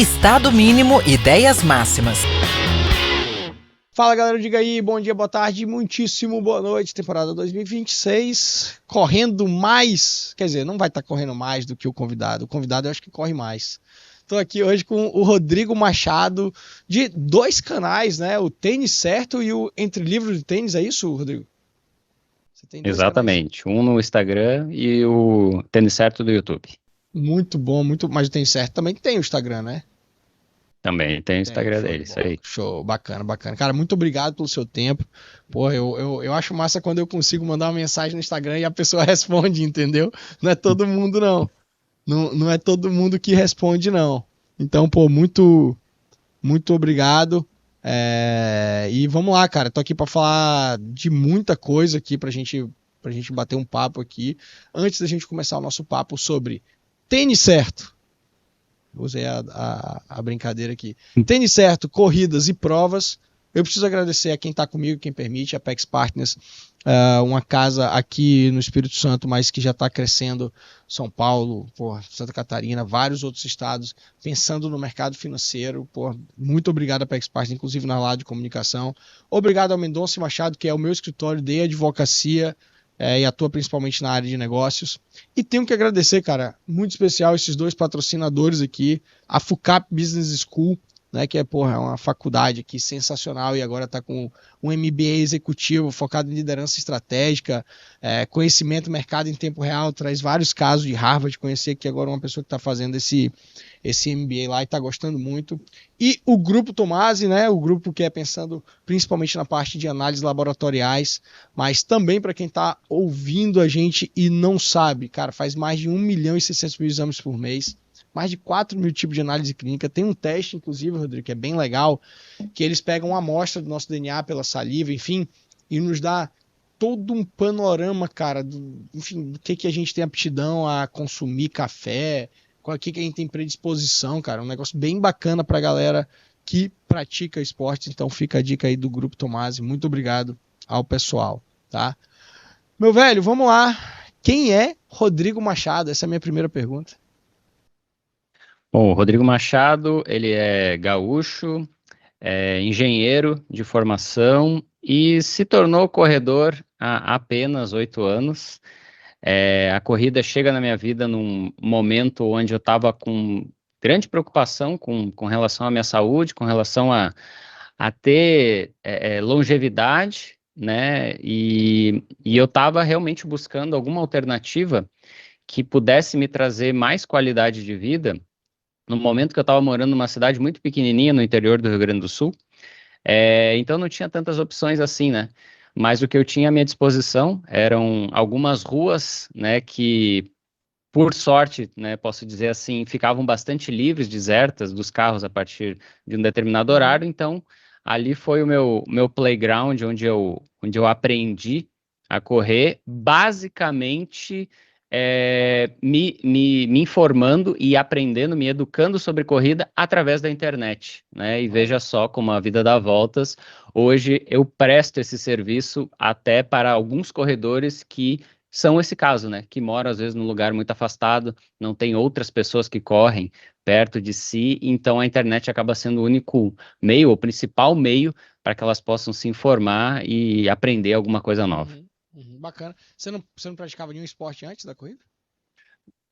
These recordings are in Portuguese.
Estado mínimo, ideias máximas. Fala galera, diga aí, bom dia, boa tarde, muitíssimo boa noite, temporada 2026, correndo mais, quer dizer, não vai estar correndo mais do que o convidado eu acho que corre mais. Estou aqui hoje com o Rodrigo Machado, de dois canais, né, o Tênis Certo e o Entre Livros de Tênis, é isso, Rodrigo? Você tem dois Exatamente, canais? Um no Instagram e o Tênis Certo do YouTube. Muito bom, mas o Tênis Certo também tem o Instagram, né? Também tem o Instagram dele, isso aí. Show, bacana. Cara, muito obrigado pelo seu tempo. Pô, eu acho massa quando eu consigo mandar uma mensagem no Instagram e a pessoa responde, entendeu? Não é todo mundo, não. Não é todo mundo que responde, não. Então, pô, muito obrigado. E vamos lá, cara. Tô aqui para falar de muita coisa aqui pra gente bater um papo aqui. Antes da gente começar o nosso papo sobre tênis certo. Usei a brincadeira aqui. Tênis certo, corridas e provas. Eu preciso agradecer a quem está comigo, quem permite, a Apex Partners, uma casa aqui no Espírito Santo, mas que já está crescendo, São Paulo, Santa Catarina, vários outros estados, pensando no mercado financeiro. Muito obrigado a Apex Partners, inclusive na área de comunicação. Obrigado ao Mendonça Machado, que é o meu escritório de advocacia, e atua principalmente na área de negócios. E tenho que agradecer, cara, muito especial esses dois patrocinadores aqui, a FUCAP Business School, né, que é uma faculdade aqui sensacional e agora está com um MBA executivo focado em liderança estratégica, conhecimento do mercado em tempo real, traz vários casos de Harvard, conhecer aqui agora uma pessoa que está fazendo esse MBA lá e está gostando muito. E o Grupo Tomasi, né, o grupo que é pensando principalmente na parte de análises laboratoriais, mas também para quem está ouvindo a gente e não sabe, cara, faz mais de 1.600.000 exames por mês, mais de 4.000 tipos de análise clínica. Tem um teste, inclusive, Rodrigo, que é bem legal, que eles pegam uma amostra do nosso DNA pela saliva, enfim, e nos dá todo um panorama, cara, do que a gente tem aptidão a consumir café, o que a gente tem predisposição, cara. Um negócio bem bacana pra galera que pratica esporte. Então fica a dica aí do Grupo Tomasi. Muito obrigado ao pessoal, tá? Meu velho, vamos lá. Quem é Rodrigo Machado? Essa é a minha primeira pergunta. Bom, o Rodrigo Machado, ele é gaúcho, é engenheiro de formação e se tornou corredor há apenas 8 anos. A corrida chega na minha vida num momento onde eu estava com grande preocupação com relação à minha saúde, com relação a ter longevidade, né? E eu estava realmente buscando alguma alternativa que pudesse me trazer mais qualidade de vida no momento que eu estava morando numa cidade muito pequenininha no interior do Rio Grande do Sul. Então não tinha tantas opções assim, né? Mas o que eu tinha à minha disposição eram algumas ruas, né, que, por sorte, né, posso dizer assim, ficavam bastante livres, desertas dos carros a partir de um determinado horário. Então, ali foi o meu playground, onde eu aprendi a correr, basicamente me informando e aprendendo, me educando sobre corrida através da internet, né? E veja só como a vida dá voltas. Hoje eu presto esse serviço até para alguns corredores que são esse caso, né? Que moram às vezes num lugar muito afastado, não tem outras pessoas que correm perto de si, então a internet acaba sendo o único meio, o principal meio para que elas possam se informar e aprender alguma coisa nova. Bacana. Você não praticava nenhum esporte antes da corrida?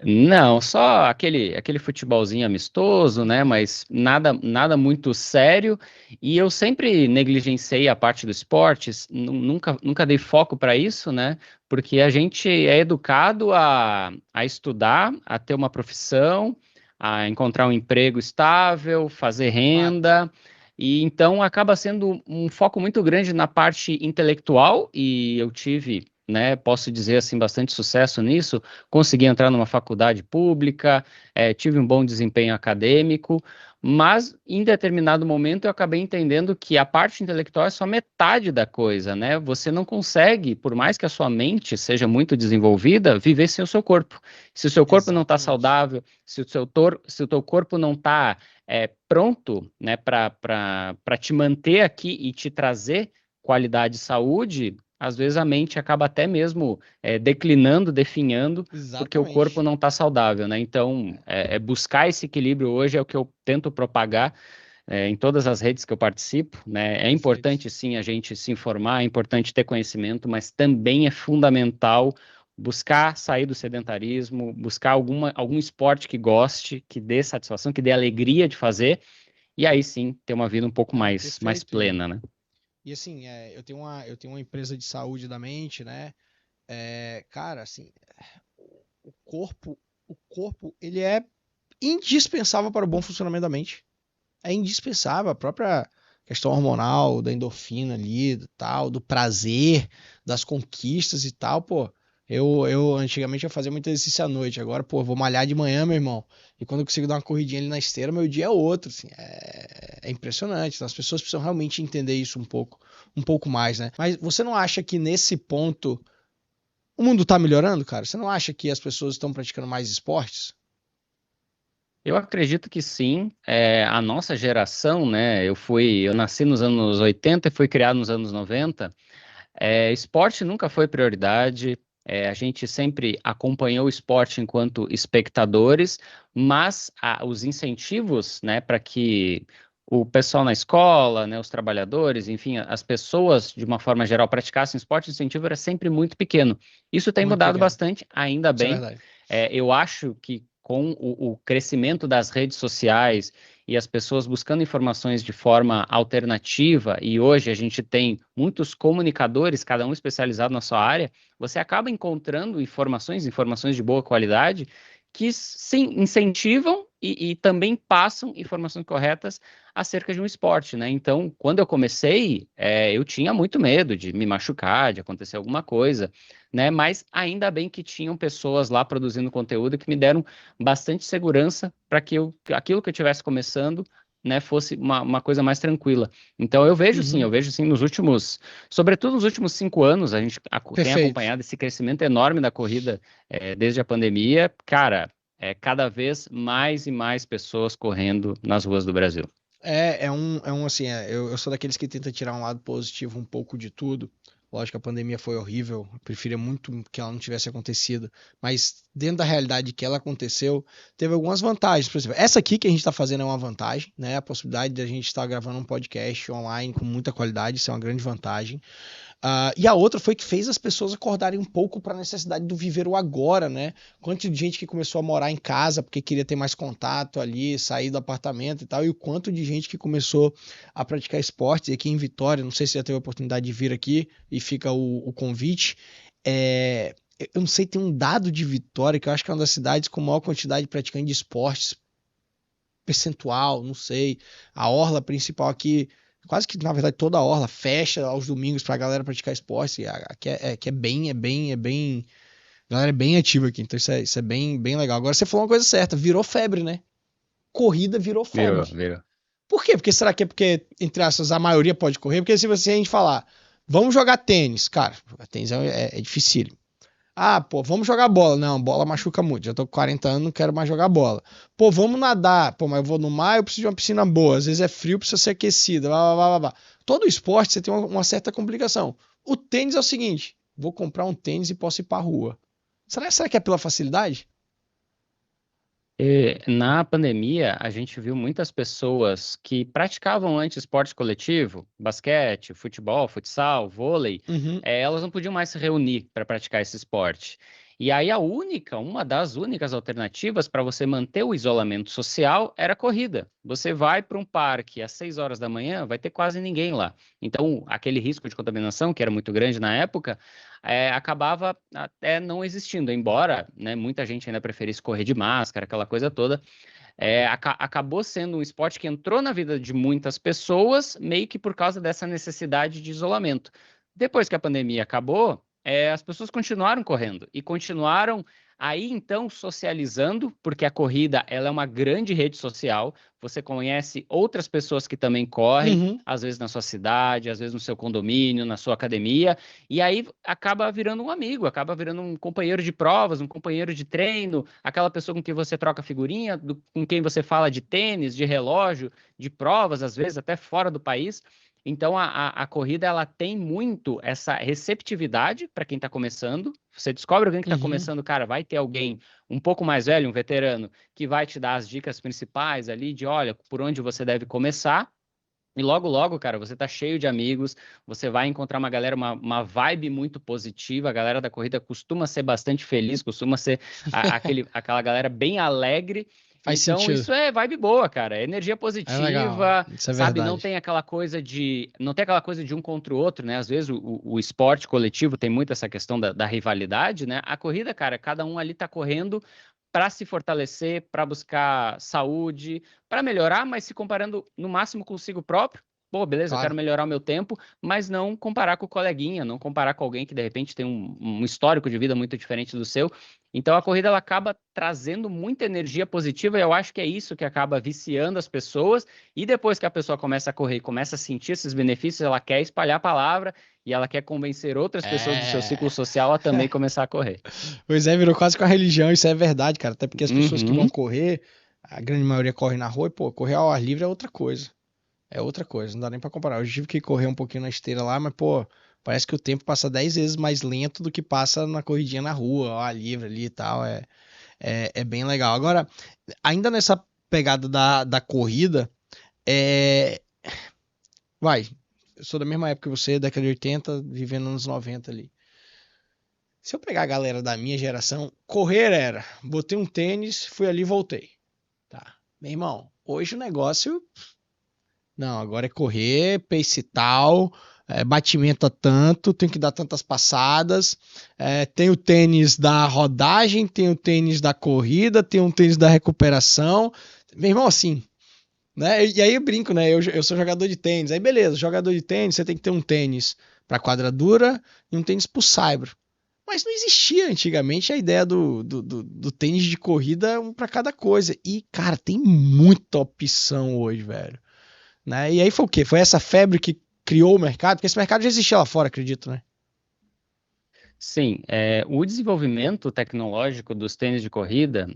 Não, só aquele futebolzinho amistoso, né? Mas nada muito sério. E eu sempre negligenciei a parte dos esportes, nunca dei foco para isso, né? Porque a gente é educado a estudar, a ter uma profissão, a encontrar um emprego estável, fazer renda. E então acaba sendo um foco muito grande na parte intelectual, e eu tive, né, posso dizer assim, bastante sucesso nisso. Consegui entrar numa faculdade pública, tive um bom desempenho acadêmico, mas em determinado momento eu acabei entendendo que a parte intelectual é só metade da coisa, né? Você não consegue, por mais que a sua mente seja muito desenvolvida, viver sem o seu corpo. Se o seu corpo não está saudável, se o teu corpo não está pronto, né, para te manter aqui e te trazer qualidade e saúde, às vezes a mente acaba até mesmo declinando, definhando, porque o corpo Exatamente. não está saudável, né? Então, buscar esse equilíbrio hoje é o que eu tento propagar em todas as redes que eu participo, né? É Perfeito. importante, sim, a gente se informar, é importante ter conhecimento, mas também é fundamental buscar sair do sedentarismo, buscar algum esporte que goste, que dê satisfação, que dê alegria de fazer, e aí sim ter uma vida um pouco Não, mais perfeito. E, plena, né? e assim, eu tenho uma empresa de saúde da mente, né? Cara, assim, o corpo, o corpo, ele é indispensável para o bom funcionamento da mente. É indispensável a própria questão hormonal, da endorfina ali, do tal, do prazer, das conquistas e tal, pô. Eu antigamente eu fazia muito exercício à noite, agora, pô, vou malhar de manhã, meu irmão. E quando eu consigo dar uma corridinha ali na esteira, meu dia é outro, assim, é impressionante. Então, as pessoas precisam realmente entender isso um pouco mais, né? Mas você não acha que nesse ponto o mundo tá melhorando, cara? Você não acha que as pessoas estão praticando mais esportes? Eu acredito que sim. A nossa geração, né? Eu nasci nos anos 80 e fui criado nos anos 90. Esporte nunca foi prioridade. A gente sempre acompanhou o esporte enquanto espectadores, mas os incentivos, né, para que o pessoal na escola, né, os trabalhadores, enfim, as pessoas de uma forma geral praticassem esporte, o incentivo era sempre muito pequeno. Isso tem Muito mudado pequeno. bastante, ainda Isso é bem. verdade. Eu acho que com o crescimento das redes sociais e as pessoas buscando informações de forma alternativa, e hoje a gente tem muitos comunicadores, cada um especializado na sua área, você acaba encontrando informações de boa qualidade, que sim, incentivam e também passam informações corretas acerca de um esporte, né? Então, quando eu comecei, eu tinha muito medo de me machucar, de acontecer alguma coisa, né? Mas ainda bem que tinham pessoas lá produzindo conteúdo que me deram bastante segurança para que aquilo que eu estivesse começando, né, fosse uma coisa mais tranquila. Então Uhum. eu vejo sim sobretudo nos últimos 5 anos, a gente tem Perfeito. acompanhado esse crescimento enorme da corrida desde a pandemia. Cara, cada vez mais e mais pessoas correndo nas ruas do Brasil. Assim, eu sou daqueles que tenta tirar um lado positivo um pouco de tudo. Lógico que a pandemia foi horrível, eu preferia muito que ela não tivesse acontecido, mas dentro da realidade que ela aconteceu, teve algumas vantagens. Por exemplo, essa aqui que a gente está fazendo é uma vantagem, né? A possibilidade de a gente estar gravando um podcast online com muita qualidade, isso é uma grande vantagem. E a outra foi que fez as pessoas acordarem um pouco para a necessidade do viver o agora, né? Quanto de gente que começou a morar em casa porque queria ter mais contato ali, sair do apartamento e tal, e o quanto de gente que começou a praticar esportes. E aqui em Vitória, não sei se já teve a oportunidade de vir aqui, e fica o convite. Eu não sei, tem um dado de Vitória que eu acho que é uma das cidades com maior quantidade de praticantes de esportes percentual, não sei. A orla principal aqui, quase que na verdade toda a orla fecha aos domingos pra galera praticar esporte. Aqui a galera é bem ativa aqui, então isso é bem legal. Agora você falou uma coisa certa, virou febre, né? Corrida virou Virou, febre. virou. Por quê? Porque será que é porque, entre aspas, a maioria pode correr? Porque se você a gente falar, vamos jogar tênis, cara, jogar tênis é difícil. Ah, pô, vamos jogar bola. Não, bola machuca muito. Já tô com 40 anos, não quero mais jogar bola. Pô, vamos nadar. Pô, mas eu vou no mar, eu preciso de uma piscina boa. Às vezes é frio, precisa ser aquecida. Blá, blá, blá, blá. Todo esporte você tem uma certa complicação. O tênis é o seguinte: vou comprar um tênis e posso ir pra rua. Será que é pela facilidade? Na pandemia, a gente viu muitas pessoas que praticavam antes esporte coletivo, basquete, futebol, futsal, vôlei, Uhum. elas não podiam mais se reunir para praticar esse esporte. E aí uma das únicas alternativas para você manter o isolamento social era a corrida. Você vai para um parque às 6 horas da manhã, vai ter quase ninguém lá. Então, aquele risco de contaminação, que era muito grande na época, acabava até não existindo, embora, né, muita gente ainda preferisse correr de máscara, aquela coisa toda. Acabou sendo um esporte que entrou na vida de muitas pessoas, meio que por causa dessa necessidade de isolamento. Depois que a pandemia acabou, as pessoas continuaram correndo e continuaram aí então socializando, porque a corrida ela é uma grande rede social. Você conhece outras pessoas que também correm, Uhum. às vezes na sua cidade, às vezes no seu condomínio, na sua academia, e aí acaba virando um amigo, acaba virando um companheiro de provas, um companheiro de treino, aquela pessoa com quem você troca figurinha, com quem você fala de tênis, de relógio, de provas, às vezes até fora do país. Então, a corrida, ela tem muito essa receptividade para quem está começando. Você descobre alguém que está Uhum. começando, cara, vai ter alguém um pouco mais velho, um veterano, que vai te dar as dicas principais ali de, olha, por onde você deve começar. E logo, logo, cara, você tá cheio de amigos, você vai encontrar uma galera, uma vibe muito positiva. A galera da corrida costuma ser bastante feliz, costuma ser aquela galera bem alegre. Faz Então, sentido. isso é vibe boa, cara. É energia É legal. positiva, Isso é sabe? Não verdade. tem aquela coisa não tem aquela coisa de um contra o outro, né? Às vezes o esporte coletivo tem muito essa questão da rivalidade, né? A corrida, cara, cada um ali tá correndo para se fortalecer, para buscar saúde, para melhorar, mas se comparando no máximo consigo próprio. Pô, beleza, eu quero Claro. melhorar o meu tempo, mas não comparar com o coleguinha, não comparar com alguém que de repente tem um histórico de vida muito diferente do seu. Então a corrida ela acaba trazendo muita energia positiva e eu acho que é isso que acaba viciando as pessoas. E depois que a pessoa começa a correr e começa a sentir esses benefícios, ela quer espalhar a palavra e ela quer convencer outras pessoas do seu É. ciclo social a também começar a correr. Pois é, virou quase com a religião, isso é verdade, cara. Até porque as pessoas que vão Uhum. correr, a grande maioria corre na rua e, pô, correr ao ar livre é outra coisa. É outra coisa, não dá nem pra comparar. Eu tive que correr um pouquinho na esteira lá, mas, pô, parece que o tempo passa 10 vezes mais lento do que passa na corridinha na rua, ao ar livre ali e tal. É bem legal. Agora, ainda nessa pegada da corrida, é. Vai, eu sou da mesma época que você, década de 80, vivendo nos 90 ali. Se eu pegar a galera da minha geração, correr era, botei um tênis, fui ali e voltei. Tá. Meu irmão, hoje o negócio. Não, agora é correr, pace tal, batimento a tanto, tem que dar tantas passadas. Tem o tênis da rodagem, tem o tênis da corrida, tem o tênis da recuperação. Meu irmão, assim, né? E aí eu brinco, né? Eu sou jogador de tênis. Aí beleza, jogador de tênis, você tem que ter um tênis para quadradura e um tênis pro saibro. Mas não existia antigamente a ideia do tênis de corrida um para cada coisa. E, cara, tem muita opção hoje, velho. Né? E aí foi o quê? Foi essa febre que criou o mercado? Porque esse mercado já existia lá fora, acredito, né? Sim, o desenvolvimento tecnológico dos tênis de corrida,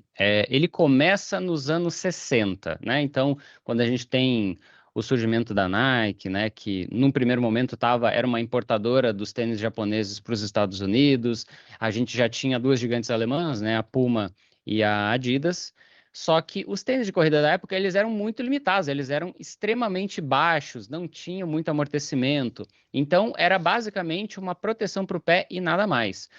ele começa nos anos 60, né? Então, quando a gente tem o surgimento da Nike, né, que num primeiro momento era uma importadora dos tênis japoneses para os Estados Unidos, a gente já tinha duas gigantes alemãs, né, a Puma e a Adidas, só que os tênis de corrida da época, eles eram muito limitados, eles eram extremamente baixos, não tinham muito amortecimento, então, era basicamente uma proteção para o pé e nada mais.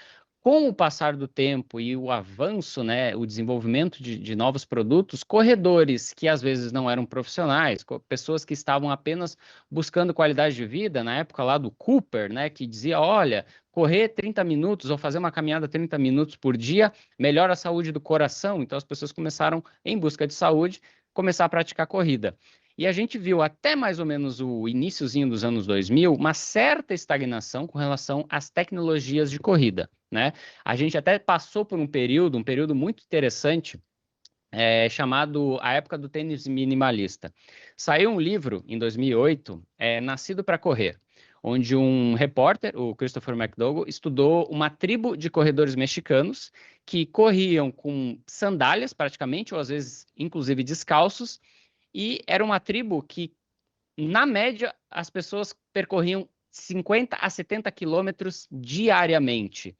Com o passar do tempo e o avanço, né, o desenvolvimento de novos produtos, corredores que às vezes não eram profissionais, pessoas que estavam apenas buscando qualidade de vida, na época lá do Cooper, né, que dizia, olha, correr 30 minutos ou fazer uma caminhada 30 minutos por dia melhora a saúde do coração. Então as pessoas começaram, em busca de saúde, começar a praticar corrida. E a gente viu até mais ou menos o iniciozinho dos anos 2000 uma certa estagnação com relação às tecnologias de corrida, né? A gente até passou por um período muito interessante, chamado A Época do Tênis Minimalista. Saiu um livro em 2008, Nascido para Correr, onde um repórter, o Christopher McDougall, estudou uma tribo de corredores mexicanos que corriam com sandálias praticamente, ou às vezes inclusive descalços, e era uma tribo que, na média, as pessoas percorriam 50 a 70 quilômetros diariamente.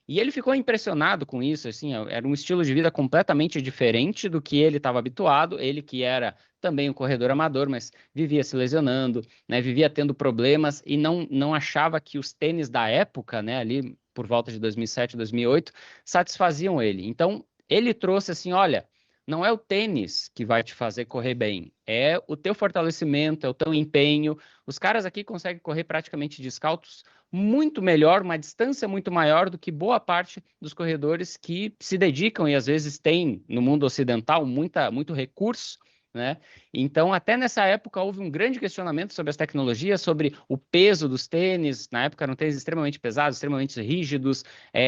E ele ficou impressionado com isso, assim, era um estilo de vida completamente diferente do que ele estava habituado, ele que era também um corredor amador, mas vivia se lesionando, né, vivia tendo problemas e não achava que os tênis da época, né, ali por volta de 2007, 2008, satisfaziam ele. Então, ele trouxe assim, olha, não é o tênis que vai te fazer correr bem, é o teu fortalecimento, é o teu empenho. Os caras aqui conseguem correr praticamente descalços muito melhor, uma distância muito maior do que boa parte dos corredores que se dedicam e às vezes têm no mundo ocidental muito recurso, né? Então, até nessa época houve um grande questionamento sobre as tecnologias, sobre o peso dos tênis. Na época eram tênis extremamente pesados, extremamente rígidos.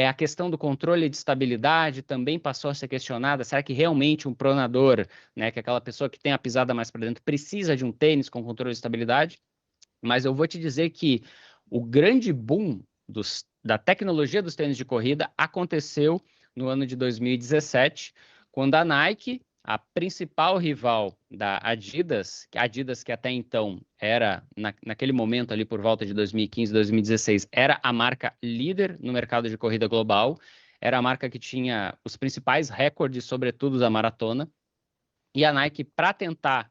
A questão do controle de estabilidade também passou a ser questionada. Será que realmente um pronador, né, que é aquela pessoa que tem a pisada mais para dentro, precisa de um tênis com controle de estabilidade? Mas eu vou te dizer que o grande boom da tecnologia dos tênis de corrida aconteceu no ano de 2017, quando a Nike a principal rival da Adidas, que até então era, naquele momento ali por volta de 2015, 2016, era a marca líder no mercado de corrida global, era a marca que tinha os principais recordes, sobretudo da maratona, e a Nike, para tentar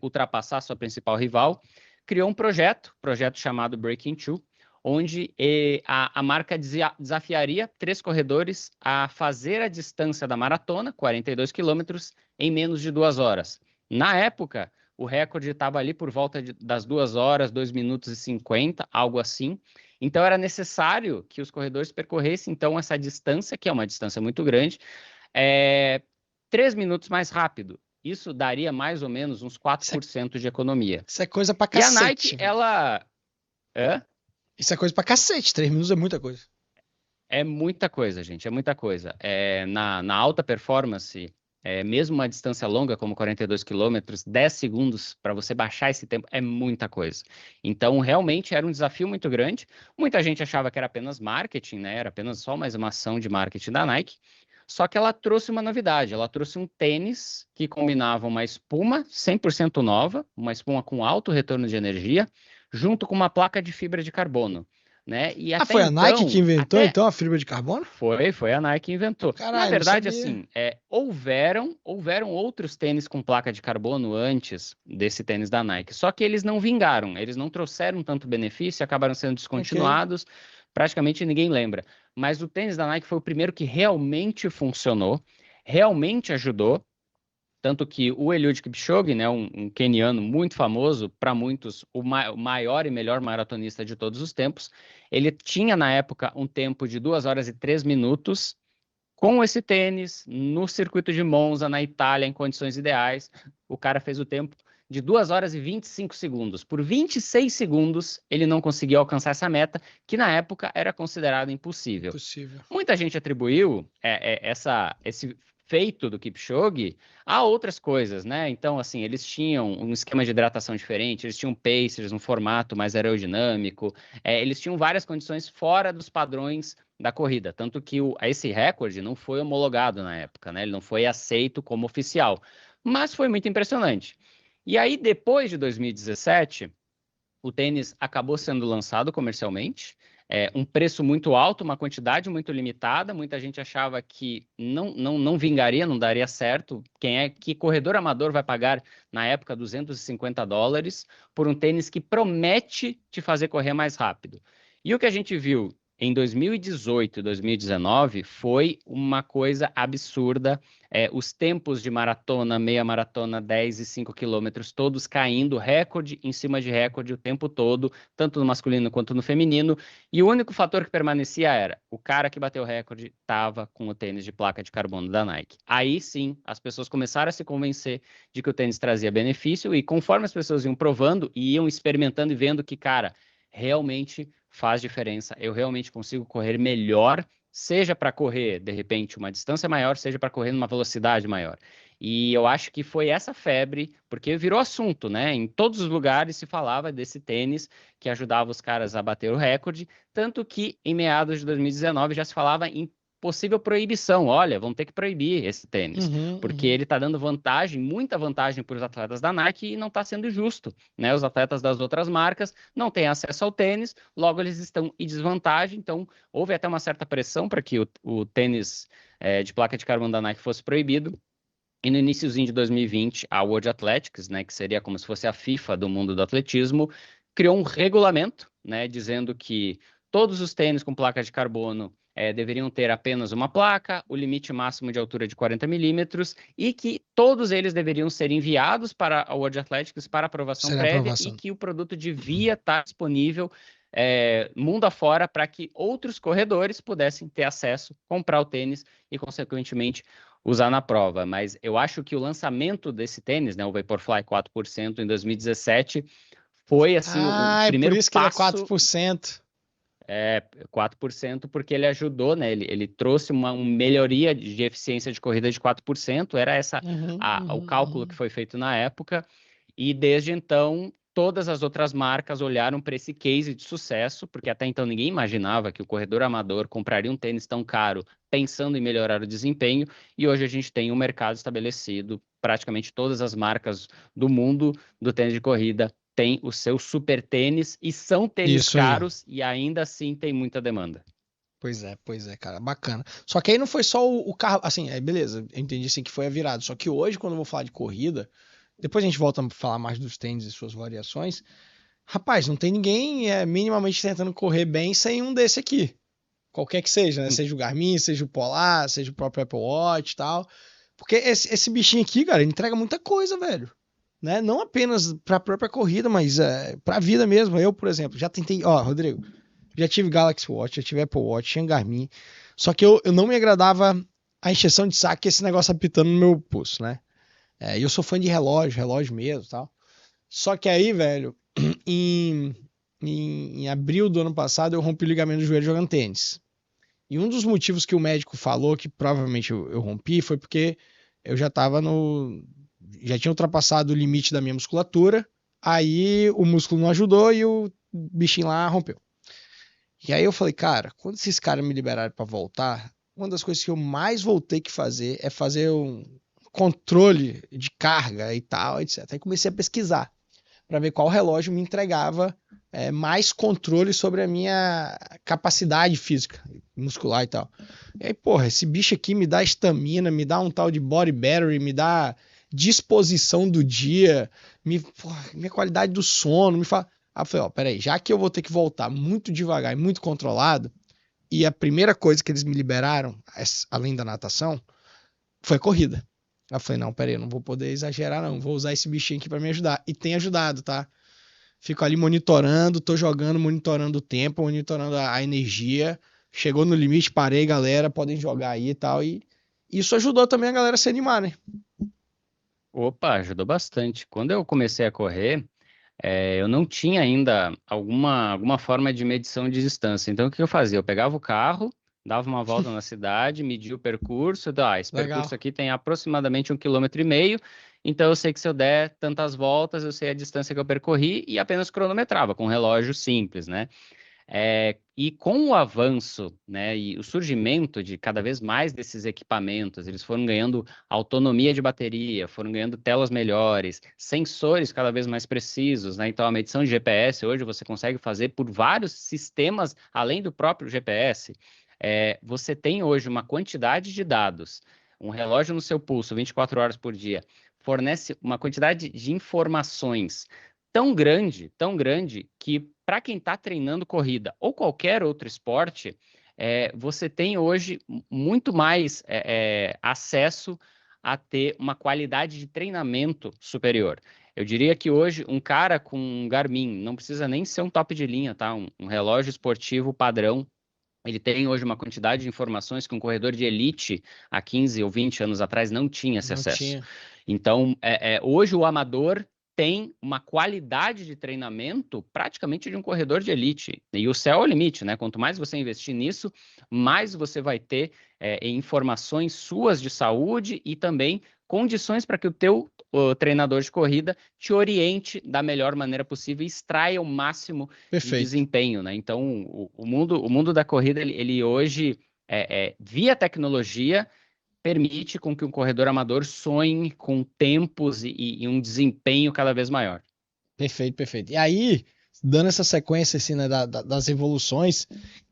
ultrapassar sua principal rival, criou um projeto chamado Breaking Two, onde a marca desafiaria 3 corredores a fazer a distância da maratona, 42 quilômetros, em menos de 2 horas. Na época, o recorde estava ali por volta das 2 horas, 2 minutos e 50, algo assim. Então, era necessário que os corredores percorressem, então, essa distância, que é uma distância muito grande, 3 minutos mais rápido. Isso daria mais ou menos uns 4% de economia. Isso é coisa pra E a cacete. Nike, ela... Isso é coisa pra cacete. 3 minutos é muita coisa. É muita coisa, gente, é muita coisa. Na alta performance, mesmo uma distância longa, como 42 quilômetros, 10 segundos para você baixar esse tempo é muita coisa. Então, realmente era um desafio muito grande. Muita gente achava que era apenas marketing, né? Era apenas só mais uma ação de marketing da Nike. Só que ela trouxe uma novidade, ela trouxe um tênis que combinava uma espuma 100% nova, uma espuma com alto retorno de energia, junto com uma placa de fibra de carbono. Né? E até foi a Nike então, que inventou, então, a fibra de carbono? Foi a Nike que inventou. Caralho, Na não verdade, sabia. assim, houveram outros tênis com placa de carbono antes desse tênis da Nike, só que eles não vingaram, eles não trouxeram tanto benefício, acabaram sendo descontinuados, praticamente ninguém lembra. Mas o tênis da Nike foi o primeiro que realmente funcionou, realmente ajudou. Tanto que o Eliud Kipchoge, né, um queniano muito famoso, para muitos, o maior e melhor maratonista de todos os tempos, ele tinha na época um tempo de 2 horas e 3 minutos com esse tênis no circuito de Monza, na Itália, em condições ideais. O cara fez o tempo de 2 horas e 25 segundos. Por 26 segundos, ele não conseguiu alcançar essa meta, que na época era considerada impossível. Muita gente atribuiu esse feito do Kipchoge a outras coisas, né? Então, assim, eles tinham um esquema de hidratação diferente, eles tinham pacers, um formato mais aerodinâmico, eles tinham várias condições fora dos padrões da corrida, tanto que esse recorde não foi homologado na época, né? Ele não foi aceito como oficial, mas foi muito impressionante. E aí, depois de 2017, o tênis acabou sendo lançado comercialmente, um preço muito alto, uma quantidade muito limitada. Muita gente achava que não vingaria, não daria certo. Que corredor amador vai pagar, na época, $250 por um tênis que promete te fazer correr mais rápido? E o que a gente viu em 2018 e 2019 foi uma coisa absurda. Os tempos de maratona, meia maratona, 10 e 5 quilômetros, todos caindo, recorde em cima de recorde o tempo todo, tanto no masculino quanto no feminino. E o único fator que permanecia era o cara que bateu o recorde estava com o tênis de placa de carbono da Nike. Aí sim, as pessoas começaram a se convencer de que o tênis trazia benefício, e conforme as pessoas iam provando e iam experimentando e vendo que, cara, realmente faz diferença, eu realmente consigo correr melhor, seja para correr, de repente, uma distância maior, seja para correr numa velocidade maior. E eu acho que foi essa febre, porque virou assunto, né? Em todos os lugares se falava desse tênis que ajudava os caras a bater o recorde, tanto que em meados de 2019 já se falava em possível proibição. Olha, vão ter que proibir esse tênis, porque ele está dando vantagem, muita vantagem para os atletas da Nike, e não está sendo justo, né? Os atletas das outras marcas não têm acesso ao tênis, logo eles estão em desvantagem. Então, houve até uma certa pressão para que o tênis de placa de carbono da Nike fosse proibido. E no iniciozinho de 2020, a World Athletics, né, que seria como se fosse a FIFA do mundo do atletismo, criou um regulamento, né, dizendo que todos os tênis com placa de carbono deveriam ter apenas uma placa, o limite máximo de altura de 40 milímetros, e que todos eles deveriam ser enviados para a World Athletics para aprovação prévia, e que o produto devia estar disponível mundo afora, para que outros corredores pudessem ter acesso, comprar o tênis e, consequentemente, usar na prova. Mas eu acho que o lançamento desse tênis, né, o Vaporfly 4% em 2017, foi assim o primeiro por isso passo. Que ele é 4%. 4%, porque ele ajudou, né? Ele trouxe uma melhoria de eficiência de corrida de 4%, era o cálculo que foi feito na época, e desde então todas as outras marcas olharam para esse case de sucesso, porque até então ninguém imaginava que o corredor amador compraria um tênis tão caro pensando em melhorar o desempenho, e hoje a gente tem um mercado estabelecido, praticamente todas as marcas do mundo do tênis de corrida têm o seu super tênis, e são tênis Isso aí. caros, e ainda assim tem muita demanda. Pois é, cara, bacana. Só que aí não foi só o carro, assim, beleza, eu entendi assim que foi a virada. Só que hoje, quando eu vou falar de corrida, depois a gente volta a falar mais dos tênis e suas variações. Rapaz, não tem ninguém minimamente tentando correr bem sem um desse aqui. Qualquer que seja, né? Seja o Garmin, seja o Polar, seja o próprio Apple Watch e tal. Porque esse bichinho aqui, cara, ele entrega muita coisa, velho. Né? Não apenas pra própria corrida, mas pra vida mesmo. Eu, por exemplo, já tentei. Ó, Rodrigo, já tive Galaxy Watch, já tive Apple Watch, tinha Garmin. Só que eu não me agradava a encheção de saco e esse negócio apitando no meu pulso, né? E eu sou fã de relógio mesmo e tal. Só que aí, velho, em, em abril do ano passado eu rompi o ligamento do joelho jogando tênis. E um dos motivos que o médico falou que provavelmente eu rompi foi porque eu já tava no. Já tinha ultrapassado o limite da minha musculatura. Aí o músculo não ajudou e o bichinho lá rompeu. E aí eu falei, cara, quando esses caras me liberaram pra voltar, uma das coisas que eu mais voltei que fazer é fazer um controle de carga e tal, etc. Aí comecei a pesquisar para ver qual relógio me entregava mais controle sobre a minha capacidade física, muscular e tal. E aí, porra, esse bicho aqui me dá estamina, me dá um tal de body battery, me dá disposição do dia, minha qualidade do sono, me fala. Aí eu falei, ó, peraí, já que eu vou ter que voltar muito devagar e muito controlado, e a primeira coisa que eles me liberaram, além da natação, foi a corrida. Aí eu falei, não, peraí, eu não vou poder exagerar não, vou usar esse bichinho aqui pra me ajudar. E tem ajudado, tá? Fico ali monitorando, tô jogando, monitorando o tempo, monitorando a energia. Chegou no limite, parei, galera, podem jogar aí e tal. E isso ajudou também a galera a se animar, né? Opa, ajudou bastante. Quando eu comecei a correr, eu não tinha ainda alguma forma de medição de distância. Então, o que eu fazia? Eu pegava o carro, dava uma volta na cidade, media o percurso, esse Legal. percurso aqui tem aproximadamente 1,5 km, então eu sei que se eu der tantas voltas, eu sei a distância que eu percorri e apenas cronometrava com um relógio simples, né? E com o avanço, né, e o surgimento de cada vez mais desses equipamentos, eles foram ganhando autonomia de bateria, foram ganhando telas melhores, sensores cada vez mais precisos, né? Então a medição de GPS hoje você consegue fazer por vários sistemas além do próprio GPS. Você tem hoje uma quantidade de dados, um relógio no seu pulso 24 horas por dia, fornece uma quantidade de informações tão grande que para quem está treinando corrida ou qualquer outro esporte, você tem hoje muito mais acesso a ter uma qualidade de treinamento superior. Eu diria que hoje um cara com um Garmin, não precisa nem ser um top de linha, tá? Um relógio esportivo padrão, ele tem hoje uma quantidade de informações que um corredor de elite há 15 ou 20 anos atrás não tinha esse Não acesso. tinha. Então, hoje o amador tem uma qualidade de treinamento praticamente de um corredor de elite. E o céu é o limite, né? Quanto mais você investir nisso, mais você vai ter informações suas de saúde e também condições para que o treinador de corrida te oriente da melhor maneira possível e extraia o máximo de Perfeito. desempenho, né? Então, o mundo da corrida, ele hoje, via tecnologia, permite com que um corredor amador sonhe com tempos e um desempenho cada vez maior. Perfeito, perfeito. E aí, dando essa sequência assim, né, das evoluções,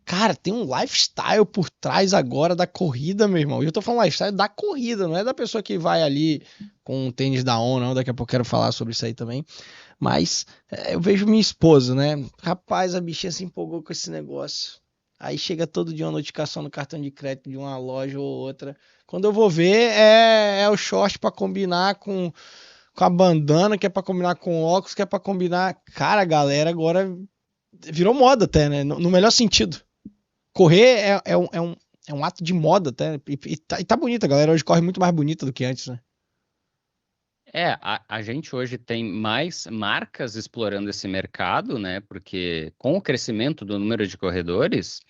cara, tem um lifestyle por trás agora da corrida, meu irmão. E eu tô falando lifestyle da corrida, não é da pessoa que vai ali com um tênis da ON, não. Daqui a pouco eu quero falar sobre isso aí também. Mas eu vejo minha esposa, né? Rapaz, a bichinha se empolgou com esse negócio. Aí chega todo dia uma notificação no cartão de crédito de uma loja ou outra. Quando eu vou ver, é o short pra combinar com a bandana, que é pra combinar com o óculos, que é pra combinar. Cara, a galera agora virou moda até, né? No melhor sentido. Correr é um ato de moda até. E tá bonito, a galera hoje corre muito mais bonita do que antes, né? A gente hoje tem mais marcas explorando esse mercado, né? Porque com o crescimento do número de corredores,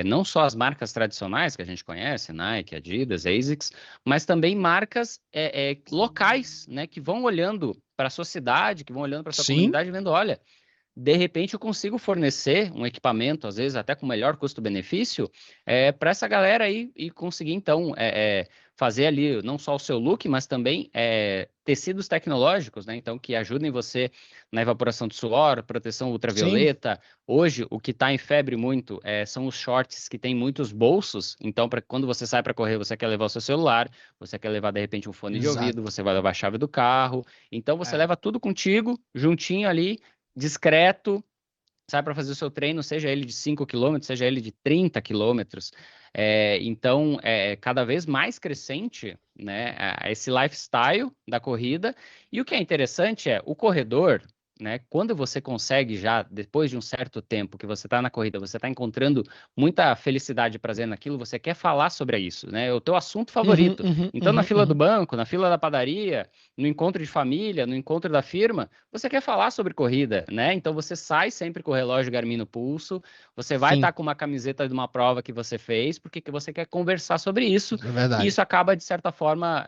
não só as marcas tradicionais que a gente conhece, Nike, Adidas, ASICS, mas também marcas locais, né? Que vão olhando para a sociedade, que vão olhando para a sua Sim. comunidade e vendo, olha, de repente eu consigo fornecer um equipamento, às vezes até com melhor custo-benefício, para essa galera aí e conseguir, então, fazer ali não só o seu look, mas também tecidos tecnológicos, né? Então, que ajudem você na evaporação de suor, proteção Sim. ultravioleta. Hoje, o que está em febre muito são os shorts que têm muitos bolsos. Então, quando você sai para correr, você quer levar o seu celular, você quer levar, de repente, um fone de Exato. ouvido, você vai levar a chave do carro. Então, você É. leva tudo contigo, juntinho ali, discreto, sai para fazer o seu treino, seja ele de 5 quilômetros, seja ele de 30 quilômetros. Então, cada vez mais crescente, né, esse lifestyle da corrida. E o que é interessante é o corredor, né, quando você consegue já, depois de um certo tempo que você está na corrida, você está encontrando muita felicidade e prazer naquilo, você quer falar sobre isso, né? É o teu assunto favorito. Então, na fila do banco, na fila da padaria, no encontro de família, no encontro da firma, você quer falar sobre corrida, né? Então, você sai sempre com o relógio Garmin no pulso, você vai Sim. estar com uma camiseta de uma prova que você fez, porque você quer conversar sobre isso. É verdade. E isso acaba, de certa forma,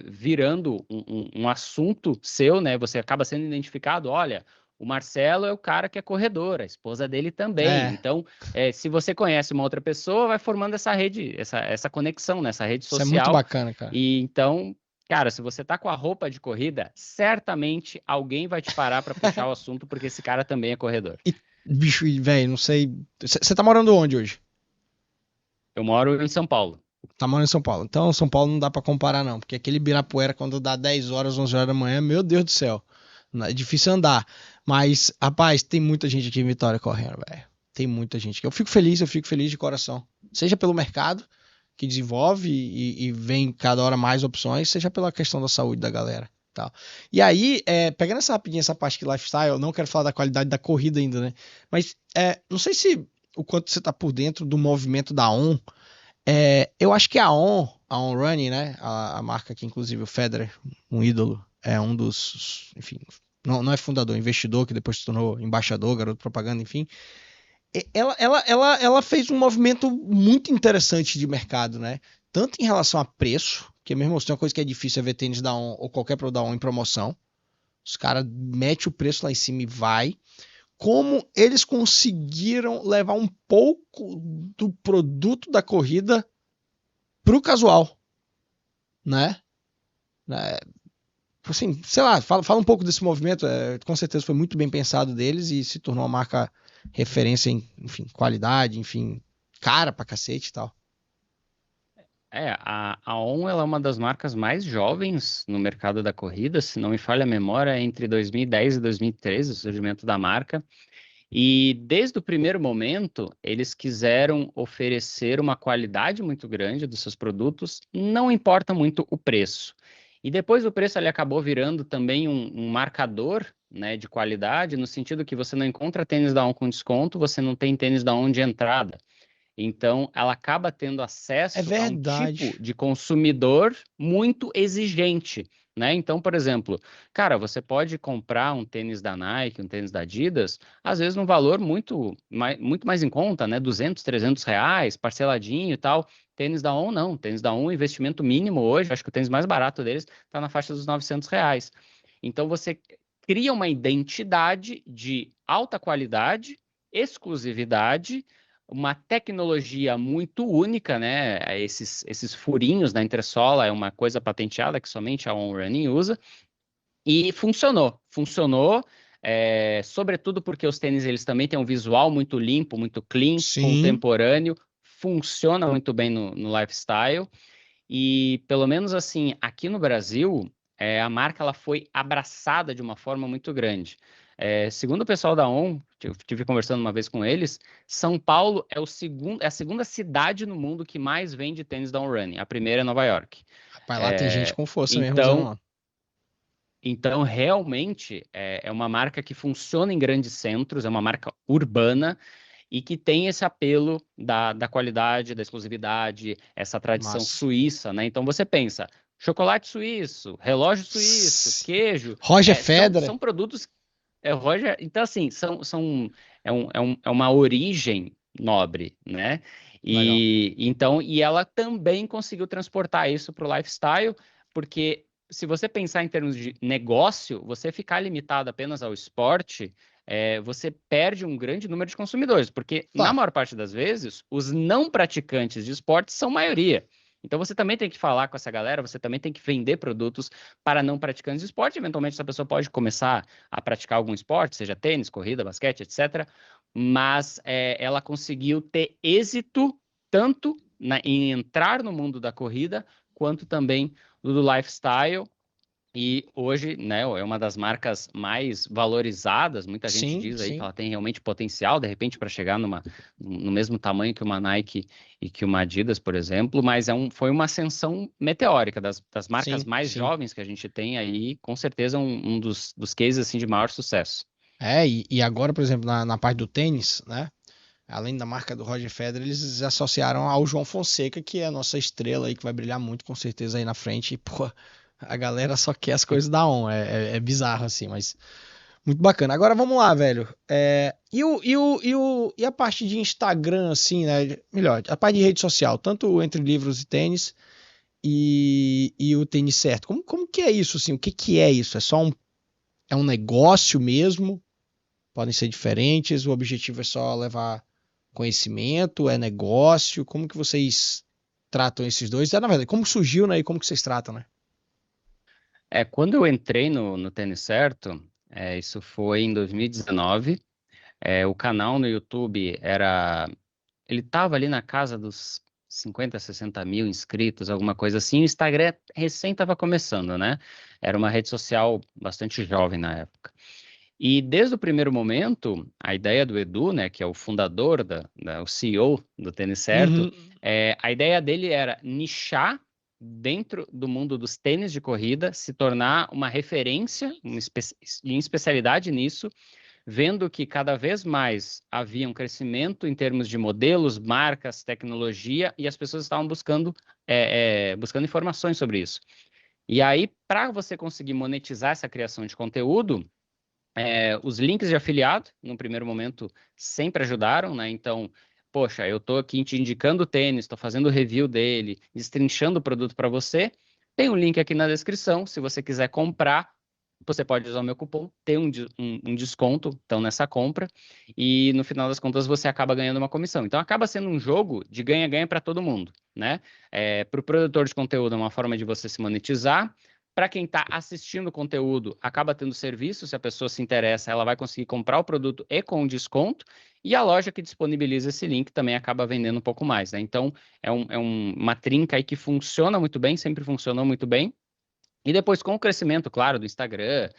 virando um assunto seu, né? Você acaba sendo identificado, olha, o Marcelo é o cara que é corredor, a esposa dele também. Então, se você conhece uma outra pessoa, vai formando essa rede, essa conexão, né? Essa rede Isso é muito social. bacana, cara. E então, cara, se você tá com a roupa de corrida, certamente alguém vai te parar para puxar o assunto, porque esse cara também é corredor. E, bicho, velho, não sei. Você tá morando onde hoje? Eu moro em São Paulo. Tá morando em São Paulo. Então, São Paulo não dá pra comparar, não. Porque aquele Ibirapuera, quando dá 10 horas, 11 horas da manhã, meu Deus do céu. É difícil andar. Mas, rapaz, tem muita gente aqui em Vitória correndo, velho. Tem muita gente. Eu fico feliz de coração. Seja pelo mercado, que desenvolve e vem cada hora mais opções, seja pela questão da saúde da galera. Tal. E aí, pegando essa parte de lifestyle, eu não quero falar da qualidade da corrida ainda, né? Mas não sei se o quanto você tá por dentro do movimento da ON. Eu acho que a On Running, né? A marca que, inclusive, o Federer, um ídolo, é um dos, enfim, não é fundador, investidor, que depois se tornou embaixador, garoto propaganda, enfim. Ela fez um movimento muito interessante de mercado, né? Tanto em relação a preço, que mesmo se tem uma coisa que é difícil ver tênis da On ou qualquer produto da On em promoção. Os caras metem o preço lá em cima e vai. Como eles conseguiram levar um pouco do produto da corrida pro casual, né? Assim, sei lá, fala um pouco desse movimento. Com certeza foi muito bem pensado deles e se tornou uma marca referência em, enfim, qualidade, enfim, cara pra cacete e tal. A On ela é uma das marcas mais jovens no mercado da corrida, se não me falha a memória, entre 2010 e 2013, o surgimento da marca. E desde o primeiro momento, eles quiseram oferecer uma qualidade muito grande dos seus produtos, não importa muito o preço. E depois o preço ele acabou virando também um marcador, né, de qualidade, no sentido que você não encontra tênis da On com desconto, você não tem tênis da On de entrada. Então, ela acaba tendo acesso a um tipo de consumidor muito exigente, né? Então, por exemplo, cara, você pode comprar um tênis da Nike, um tênis da Adidas, às vezes num valor muito mais em conta, né? 200, 300 reais, parceladinho e tal. Tênis da On, não. Tênis da On, investimento mínimo hoje, acho que o tênis mais barato deles está na faixa dos 900 reais. Então, você cria uma identidade de alta qualidade, exclusividade, uma tecnologia muito única, né? Esses furinhos na entressola é uma coisa patenteada que somente a On Running usa e funcionou, sobretudo porque os tênis eles também têm um visual muito limpo, muito clean, Sim. contemporâneo, funciona muito bem no lifestyle e pelo menos assim aqui no Brasil a marca ela foi abraçada de uma forma muito grande. Segundo o pessoal da ON, eu estive conversando uma vez com eles, São Paulo é a segunda cidade no mundo que mais vende tênis da On Running. A primeira é Nova York. Rapaz, lá tem gente com força mesmo usando lá. Então, realmente, é uma marca que funciona em grandes centros, é uma marca urbana e que tem esse apelo da qualidade, da exclusividade, essa tradição suíça, né? Então, você pensa, chocolate suíço, relógio suíço, queijo... Roger Federer. São produtos... Roger, então, assim, é uma origem nobre, né? E ela também conseguiu transportar isso para o lifestyle, porque se você pensar em termos de negócio, você ficar limitado apenas ao esporte, você perde um grande número de consumidores, porque na Fato. maior parte das vezes, os não praticantes de esporte são maioria. Então você também tem que falar com essa galera, você também tem que vender produtos para não praticantes de esporte. Eventualmente, essa pessoa pode começar a praticar algum esporte, seja tênis, corrida, basquete, etc. Mas ela conseguiu ter êxito tanto em entrar no mundo da corrida, quanto também do lifestyle. E hoje, né, é uma das marcas mais valorizadas. Muita gente Sim, diz aí que sim. ela tem realmente potencial, de repente, para chegar no mesmo tamanho que uma Nike e que uma Adidas, por exemplo, mas foi uma ascensão meteórica das marcas Sim, mais sim. jovens que a gente tem aí, com certeza um dos cases assim, de maior sucesso. E agora, por exemplo, na parte do tênis, né? Além da marca do Roger Federer, eles associaram ao João Fonseca, que é a nossa estrela aí, que vai brilhar muito com certeza aí na frente. E, pô, a galera só quer as coisas da ON. É bizarro assim, mas muito bacana. Agora vamos lá, velho. E a parte de Instagram, assim, né? Melhor, a parte de rede social, tanto entre livros e tênis e o tênis certo. Como que é isso, assim? O que que é isso? É um negócio mesmo? Podem ser diferentes? O objetivo é só levar conhecimento? É negócio? Como que vocês tratam esses dois? Na verdade, como surgiu, né? E como que vocês tratam, né? Quando eu entrei no Tênis Certo, isso foi em 2019. O canal no YouTube ele estava ali na casa dos 50, 60 mil inscritos, alguma coisa assim. O Instagram recém estava começando, né? Era uma rede social bastante jovem na época. E desde o primeiro momento, a ideia do Edu, né, que é o fundador, o CEO do Tênis Certo, Uhum. a ideia dele era nichar dentro do mundo dos tênis de corrida, se tornar uma referência em especialidade nisso, vendo que cada vez mais havia um crescimento em termos de modelos, marcas, tecnologia, e as pessoas estavam buscando informações sobre isso. E aí, para você conseguir monetizar essa criação de conteúdo, os links de afiliado, no primeiro momento, sempre ajudaram, né? Então, poxa, eu estou aqui te indicando o tênis, estou fazendo review dele, destrinchando o produto para você. Tem um link aqui na descrição, se você quiser comprar, você pode usar o meu cupom, ter um desconto, então, nessa compra, e no final das contas você acaba ganhando uma comissão. Então, acaba sendo um jogo de ganha-ganha para todo mundo, né? Para o produtor de conteúdo, é uma forma de você se monetizar. Para quem está assistindo o conteúdo, acaba tendo serviço, se a pessoa se interessa, ela vai conseguir comprar o produto e com desconto, e a loja que disponibiliza esse link também acaba vendendo um pouco mais, né? Então, uma trinca aí que funciona muito bem, sempre funcionou muito bem. E depois, com o crescimento, claro, do Instagram,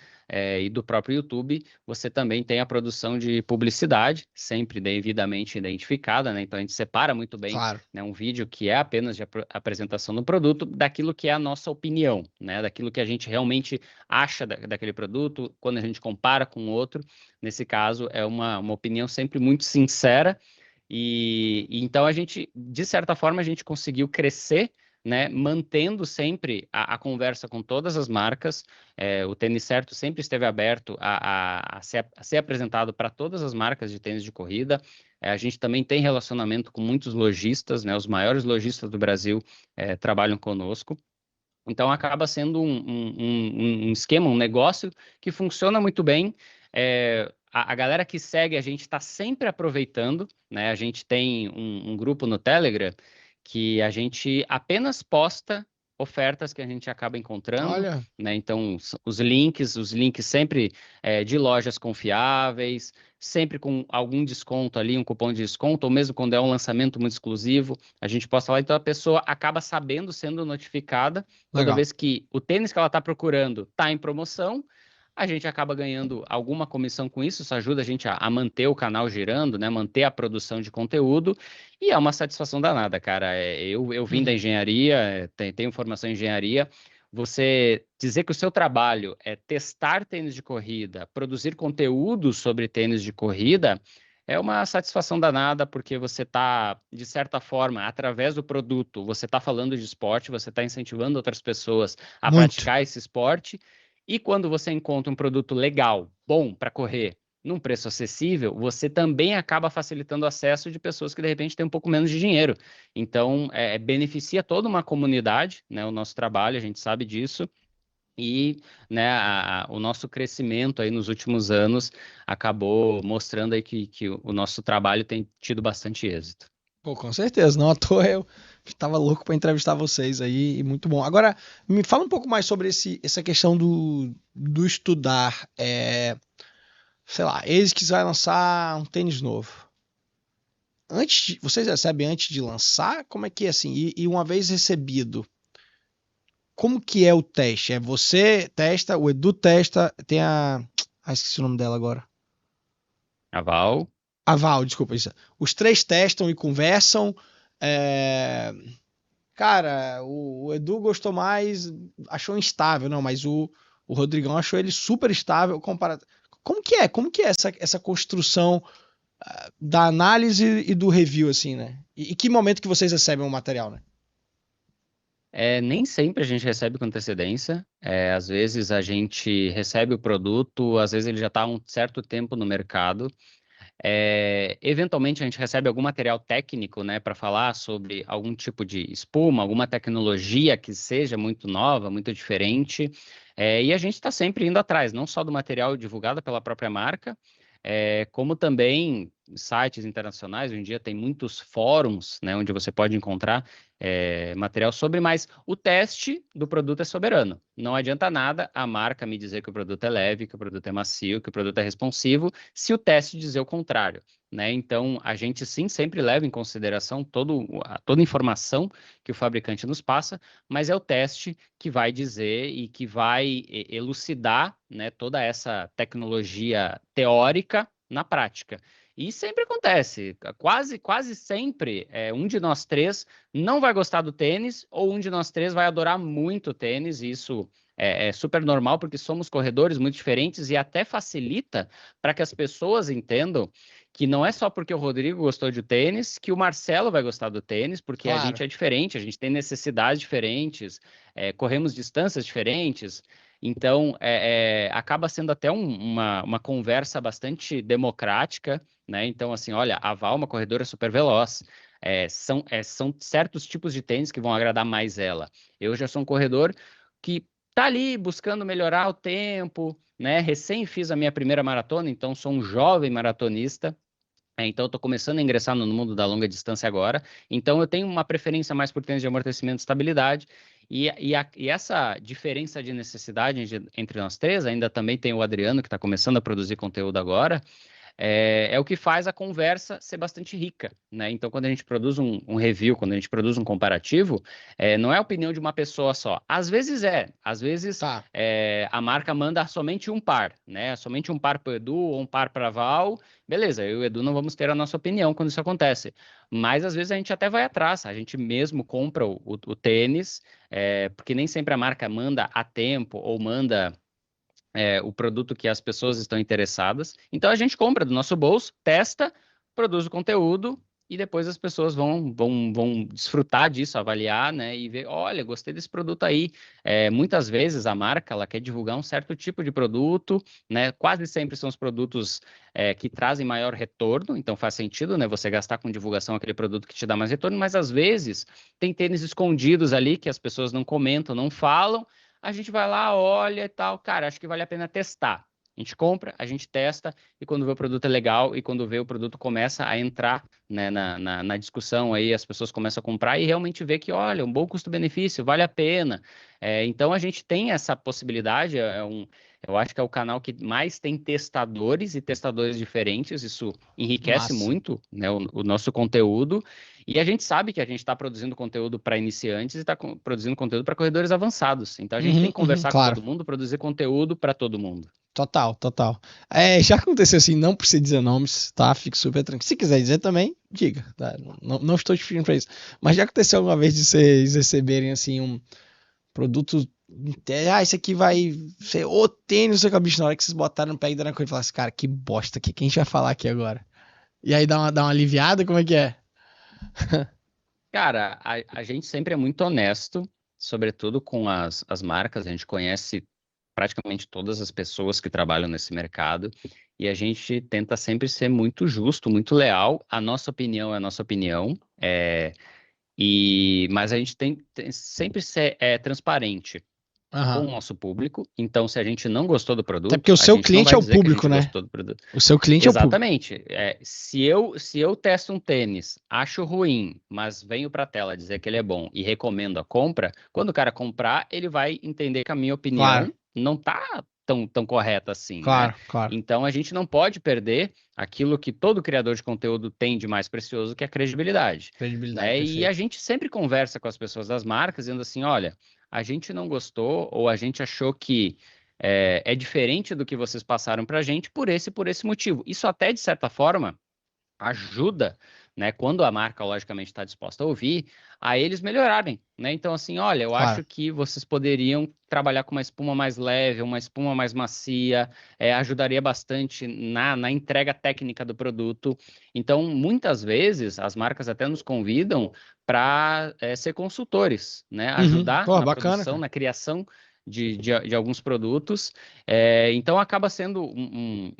e do próprio YouTube, você também tem a produção de publicidade, sempre devidamente identificada, né? Então, a gente separa muito bem, Claro. né, um vídeo que é apenas de apresentação do produto, daquilo que é a nossa opinião, né? Daquilo que a gente realmente acha daquele produto, quando a gente compara com outro. Nesse caso, é uma opinião sempre muito sincera. E então, de certa forma, a gente conseguiu crescer, né, mantendo sempre a conversa com todas as marcas. O Tênis Certo sempre esteve aberto a ser apresentado para todas as marcas de tênis de corrida. A gente também tem relacionamento com muitos lojistas, né, os maiores lojistas do Brasil trabalham conosco. Então, acaba sendo um esquema, um negócio que funciona muito bem. A galera que segue a gente está sempre aproveitando, né? A gente tem um grupo no Telegram que a gente apenas posta ofertas que a gente acaba encontrando, Olha, né? Então, os links sempre de lojas confiáveis, sempre com algum desconto ali, um cupom de desconto, ou mesmo quando é um lançamento muito exclusivo, a gente posta lá, então a pessoa acaba sabendo, sendo notificada toda legal. vez que o tênis que ela está procurando está em promoção. A gente acaba ganhando alguma comissão com isso, isso ajuda a gente a manter o canal girando, né? Manter a produção de conteúdo, e é uma satisfação danada, cara. Eu vim da Uhum. engenharia, tenho formação em engenharia. Você dizer que o seu trabalho é testar tênis de corrida, produzir conteúdo sobre tênis de corrida, é uma satisfação danada, porque você está, de certa forma, através do produto, você está falando de esporte, você está incentivando outras pessoas a Muito. praticar esse esporte, e quando você encontra um produto legal, bom para correr, num preço acessível, você também acaba facilitando o acesso de pessoas que, de repente, têm um pouco menos de dinheiro. Então, beneficia toda uma comunidade, né, o nosso trabalho, a gente sabe disso. e, né, o nosso crescimento aí nos últimos anos acabou mostrando aí que o nosso trabalho tem tido bastante êxito. Pô, com certeza, não à toa eu estava louco para entrevistar vocês aí, e muito bom. Agora, me fala um pouco mais sobre essa questão do estudar. Sei lá, eles que vai lançar um tênis novo. Vocês recebem antes de lançar? Como é que é assim? E uma vez recebido, como que é o teste? É você testa, o Edu testa, tem a. Ah, esqueci o nome dela agora. A Val, A Val, desculpa isso. Os três testam e conversam. é, Cara, o Edu gostou mais, achou instável, não, mas o Rodrigão achou ele super estável comparado. Como que é? Como que é essa construção da análise e do review, assim, né? E que momento que vocês recebem o material, né? nem sempre a gente recebe com antecedência, às vezes a gente recebe o produto, às vezes ele já está há um certo tempo no mercado. Eventualmente a gente recebe algum material técnico, né, para falar sobre algum tipo de espuma, alguma tecnologia que seja muito nova, muito diferente. E a gente está sempre indo atrás, não só do material divulgado pela própria marca, como também sites internacionais. Hoje em dia tem muitos fóruns, né, onde você pode encontrar material sobre, mas o teste do produto é soberano. Não adianta nada a marca me dizer que o produto é leve, que o produto é macio, que o produto é responsivo, se o teste dizer o contrário, né? Então, a gente sim sempre leva em consideração toda a informação que o fabricante nos passa, mas é o teste que vai dizer e que vai elucidar, né, toda essa tecnologia teórica na prática. E sempre acontece, quase sempre, um de nós três não vai gostar do tênis, ou um de nós três vai adorar muito o tênis, e isso é super normal, porque somos corredores muito diferentes e até facilita para que as pessoas entendam que não é só porque o Rodrigo gostou de tênis que o Marcelo vai gostar do tênis, porque a Claro. gente é diferente, a gente tem necessidades diferentes, corremos distâncias diferentes. Então, acaba sendo até uma conversa bastante democrática, né? Então, assim, olha, a Val é uma corredora super veloz. São certos tipos de tênis que vão agradar mais ela. Eu já sou um corredor que tá ali buscando melhorar o tempo, né? Recém fiz a minha primeira maratona, então sou um jovem maratonista. Então, estou começando a ingressar no mundo da longa distância agora. Então, eu tenho uma preferência mais por tênis de amortecimento e estabilidade. E essa diferença de necessidade entre nós três, ainda também tem o Adriano, que está começando a produzir conteúdo agora, é o que faz a conversa ser bastante rica, né? Então, quando a gente produz um review, quando a gente produz um comparativo, não é a opinião de uma pessoa só. Às vezes Tá. a marca manda somente um par, né? Somente um par para o Edu ou um par para a Val. Beleza, eu e o Edu não vamos ter a nossa opinião quando isso acontece. Mas às vezes a gente até vai atrás, a gente mesmo compra o tênis, porque nem sempre a marca manda a tempo ou manda o produto que as pessoas estão interessadas. Então a gente compra do nosso bolso, testa, produz o conteúdo e depois as pessoas vão desfrutar disso, avaliar, né, e ver, olha, gostei desse produto aí. Muitas vezes a marca ela quer divulgar um certo tipo de produto, né? Quase sempre são os produtos que trazem maior retorno, então faz sentido, né, você gastar com divulgação aquele produto que te dá mais retorno, mas às vezes tem tênis escondidos ali que as pessoas não comentam, não falam, a gente vai lá, olha e tal, cara, acho que vale a pena testar. A gente compra, a gente testa, e quando vê o produto é legal, e quando vê o produto começa a entrar, né, na discussão aí, as pessoas começam a comprar e realmente vê que, olha, um bom custo-benefício, vale a pena. Então a gente tem essa possibilidade, eu acho que é o canal que mais tem testadores e testadores diferentes, isso enriquece Massa. muito, né, o nosso conteúdo, e a gente sabe que a gente está produzindo conteúdo para iniciantes e está produzindo conteúdo para corredores avançados. Então a gente tem que conversar com Claro. todo mundo, produzir conteúdo para todo mundo. Total, total. Já aconteceu assim, não precisa dizer nomes, tá? Fique super tranquilo. Se quiser dizer também, diga, tá? Não estou te pedindo pra isso. Mas já aconteceu alguma vez de vocês receberem assim um produto. Esse aqui vai ser o tênis, seu bicho, na hora que vocês botaram no pé e deram na coisa e falaram assim, cara, que bosta aqui, quem a gente vai falar aqui agora? E aí dá uma aliviada, como é que é? Cara, a gente sempre é muito honesto, sobretudo com as marcas, a gente conhece praticamente todas as pessoas que trabalham nesse mercado e a gente tenta sempre ser muito justo, muito leal. A nossa opinião é a nossa opinião, mas a gente tem sempre ser transparente. com o Aham. nosso público. Então, se a gente não gostou do Até produto, porque o a seu gente não cliente vai é o dizer que a público, gente né? gostou do produto. O seu cliente é o público. Exatamente. Se eu testo um tênis, acho ruim, mas venho para a tela dizer que ele é bom e recomendo a compra, quando o cara comprar, ele vai entender que a minha Claro, opinião não tá tão correta assim, né? claro, claro. Então a gente não pode perder aquilo que todo criador de conteúdo tem de mais precioso, que é a credibilidade, Credibilidade, né? E a perfeito. gente sempre conversa com as pessoas das marcas, dizendo assim, olha, a gente não gostou ou a gente achou que é diferente do que vocês passaram para a gente por esse motivo. Isso até, de certa forma, ajuda, né, quando a marca, logicamente, está disposta a ouvir, a eles melhorarem, né? Então, assim, olha, eu Claro. acho que vocês poderiam trabalhar com uma espuma mais leve, uma espuma mais macia, ajudaria bastante na entrega técnica do produto. Então, muitas vezes, as marcas até nos convidam para ser consultores, né? Uhum. Ajudar Pô, na bacana, produção, cara. na criação de alguns produtos. Então, acaba sendo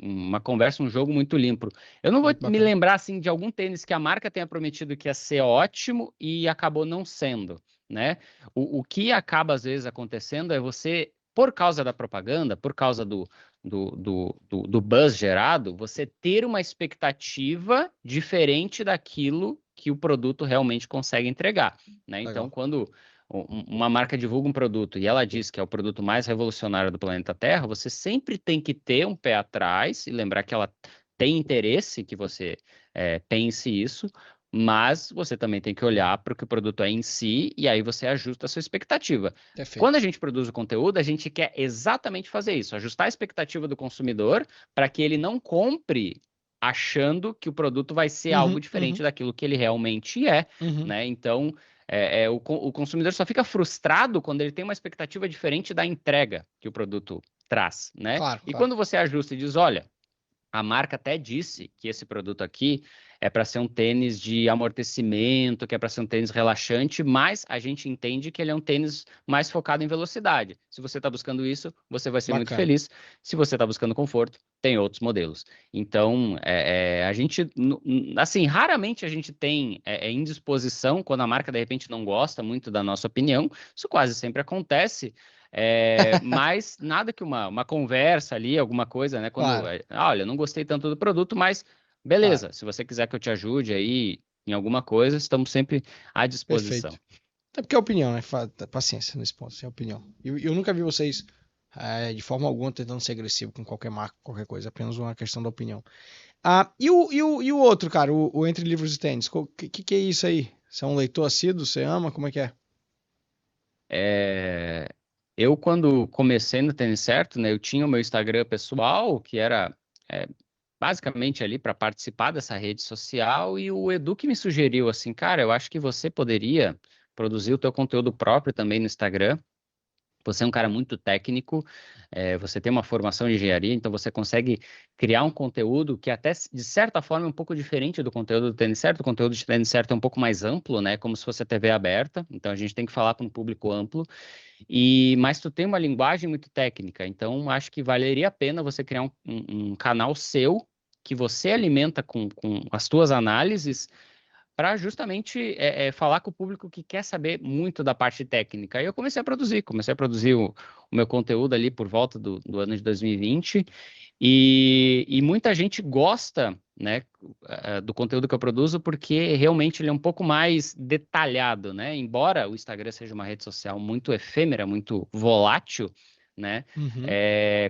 uma conversa, um jogo muito limpo. Eu não vou Muito me bacana. lembrar assim de algum tênis que a marca tenha prometido que ia ser ótimo e acabou não sendo, né? O que acaba às vezes acontecendo é você, por causa da propaganda, por causa do buzz gerado, você ter uma expectativa diferente daquilo que o produto realmente consegue entregar, né? Então, Legal. quando uma marca divulga um produto e ela diz que é o produto mais revolucionário do planeta Terra, você sempre tem que ter um pé atrás e lembrar que ela tem interesse que você pense isso, mas você também tem que olhar para o que o produto é em si e aí você ajusta a sua expectativa. Quando Perfeito. a gente produz o conteúdo, a gente quer exatamente fazer isso, ajustar a expectativa do consumidor para que ele não compre achando que o produto vai ser algo Uhum, diferente uhum, daquilo que ele realmente é, uhum. né? Então, o consumidor só fica frustrado quando ele tem uma expectativa diferente da entrega que o produto traz, né? Claro, E claro. quando você ajusta e diz, olha, a marca até disse que esse produto aqui é para ser um tênis de amortecimento, que é para ser um tênis relaxante, mas a gente entende que ele é um tênis mais focado em velocidade. Se você está buscando isso, você vai ser muito Bacana. feliz. Se você está buscando conforto, tem outros modelos. Então, a gente, assim, raramente a gente tem indisposição quando a marca de repente não gosta muito da nossa opinião. Isso quase sempre acontece. Mas nada que uma conversa ali, alguma coisa, né? Quando, Claro, olha, eu não gostei tanto do produto, mas claro. beleza, se você quiser que eu te ajude aí em alguma coisa, estamos sempre à disposição. Perfeito. Até porque é opinião, né? Paciência nesse ponto, é opinião. Eu nunca vi vocês de forma alguma tentando ser agressivo com qualquer marca, qualquer coisa, apenas uma questão da opinião. E o outro, cara, o Entre Livros e Tênis, o que é isso aí? Você é um leitor assíduo? Você ama? Como é que é? É, eu, quando comecei no Tênis Certo, né, eu tinha o meu Instagram pessoal, que era é, basicamente ali para participar dessa rede social, e o Edu que me sugeriu assim, cara, eu acho que você poderia produzir o teu conteúdo próprio também no Instagram. Você é um cara muito técnico, você tem uma formação em engenharia, então você consegue criar um conteúdo que até, de certa forma, é um pouco diferente do conteúdo do Tênis Certo. O conteúdo de Tênis Certo é um pouco mais amplo, né? Como se fosse a TV aberta, então a gente tem que falar para um público amplo. Mas tu tem uma linguagem muito técnica, então acho que valeria a pena você criar um canal seu, que você alimenta com as tuas análises, para justamente falar com o público que quer saber muito da parte técnica. Aí eu comecei a produzir o meu conteúdo ali por volta do ano de 2020, e muita gente gosta, né, do conteúdo que eu produzo, porque realmente ele é um pouco mais detalhado, né? Embora o Instagram seja uma rede social muito efêmera, muito volátil, né? Uhum.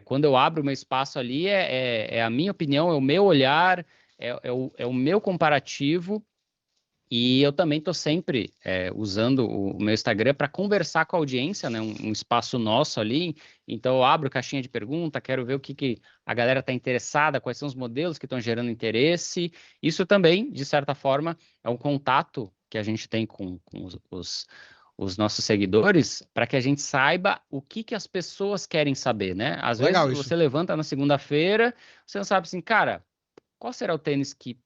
Quando eu abro o meu espaço ali, é a minha opinião, é o meu olhar, é o meu comparativo. E eu também estou sempre usando o meu Instagram para conversar com a audiência, né? Um espaço nosso ali. Então eu abro caixinha de pergunta, quero ver o que a galera está interessada, quais são os modelos que estão gerando interesse. Isso também, de certa forma, é um contato que a gente tem com os nossos seguidores para que a gente saiba o que as pessoas querem saber, né? Às vezes Legal isso. você levanta na segunda-feira, você não sabe assim, cara, qual será o tênis que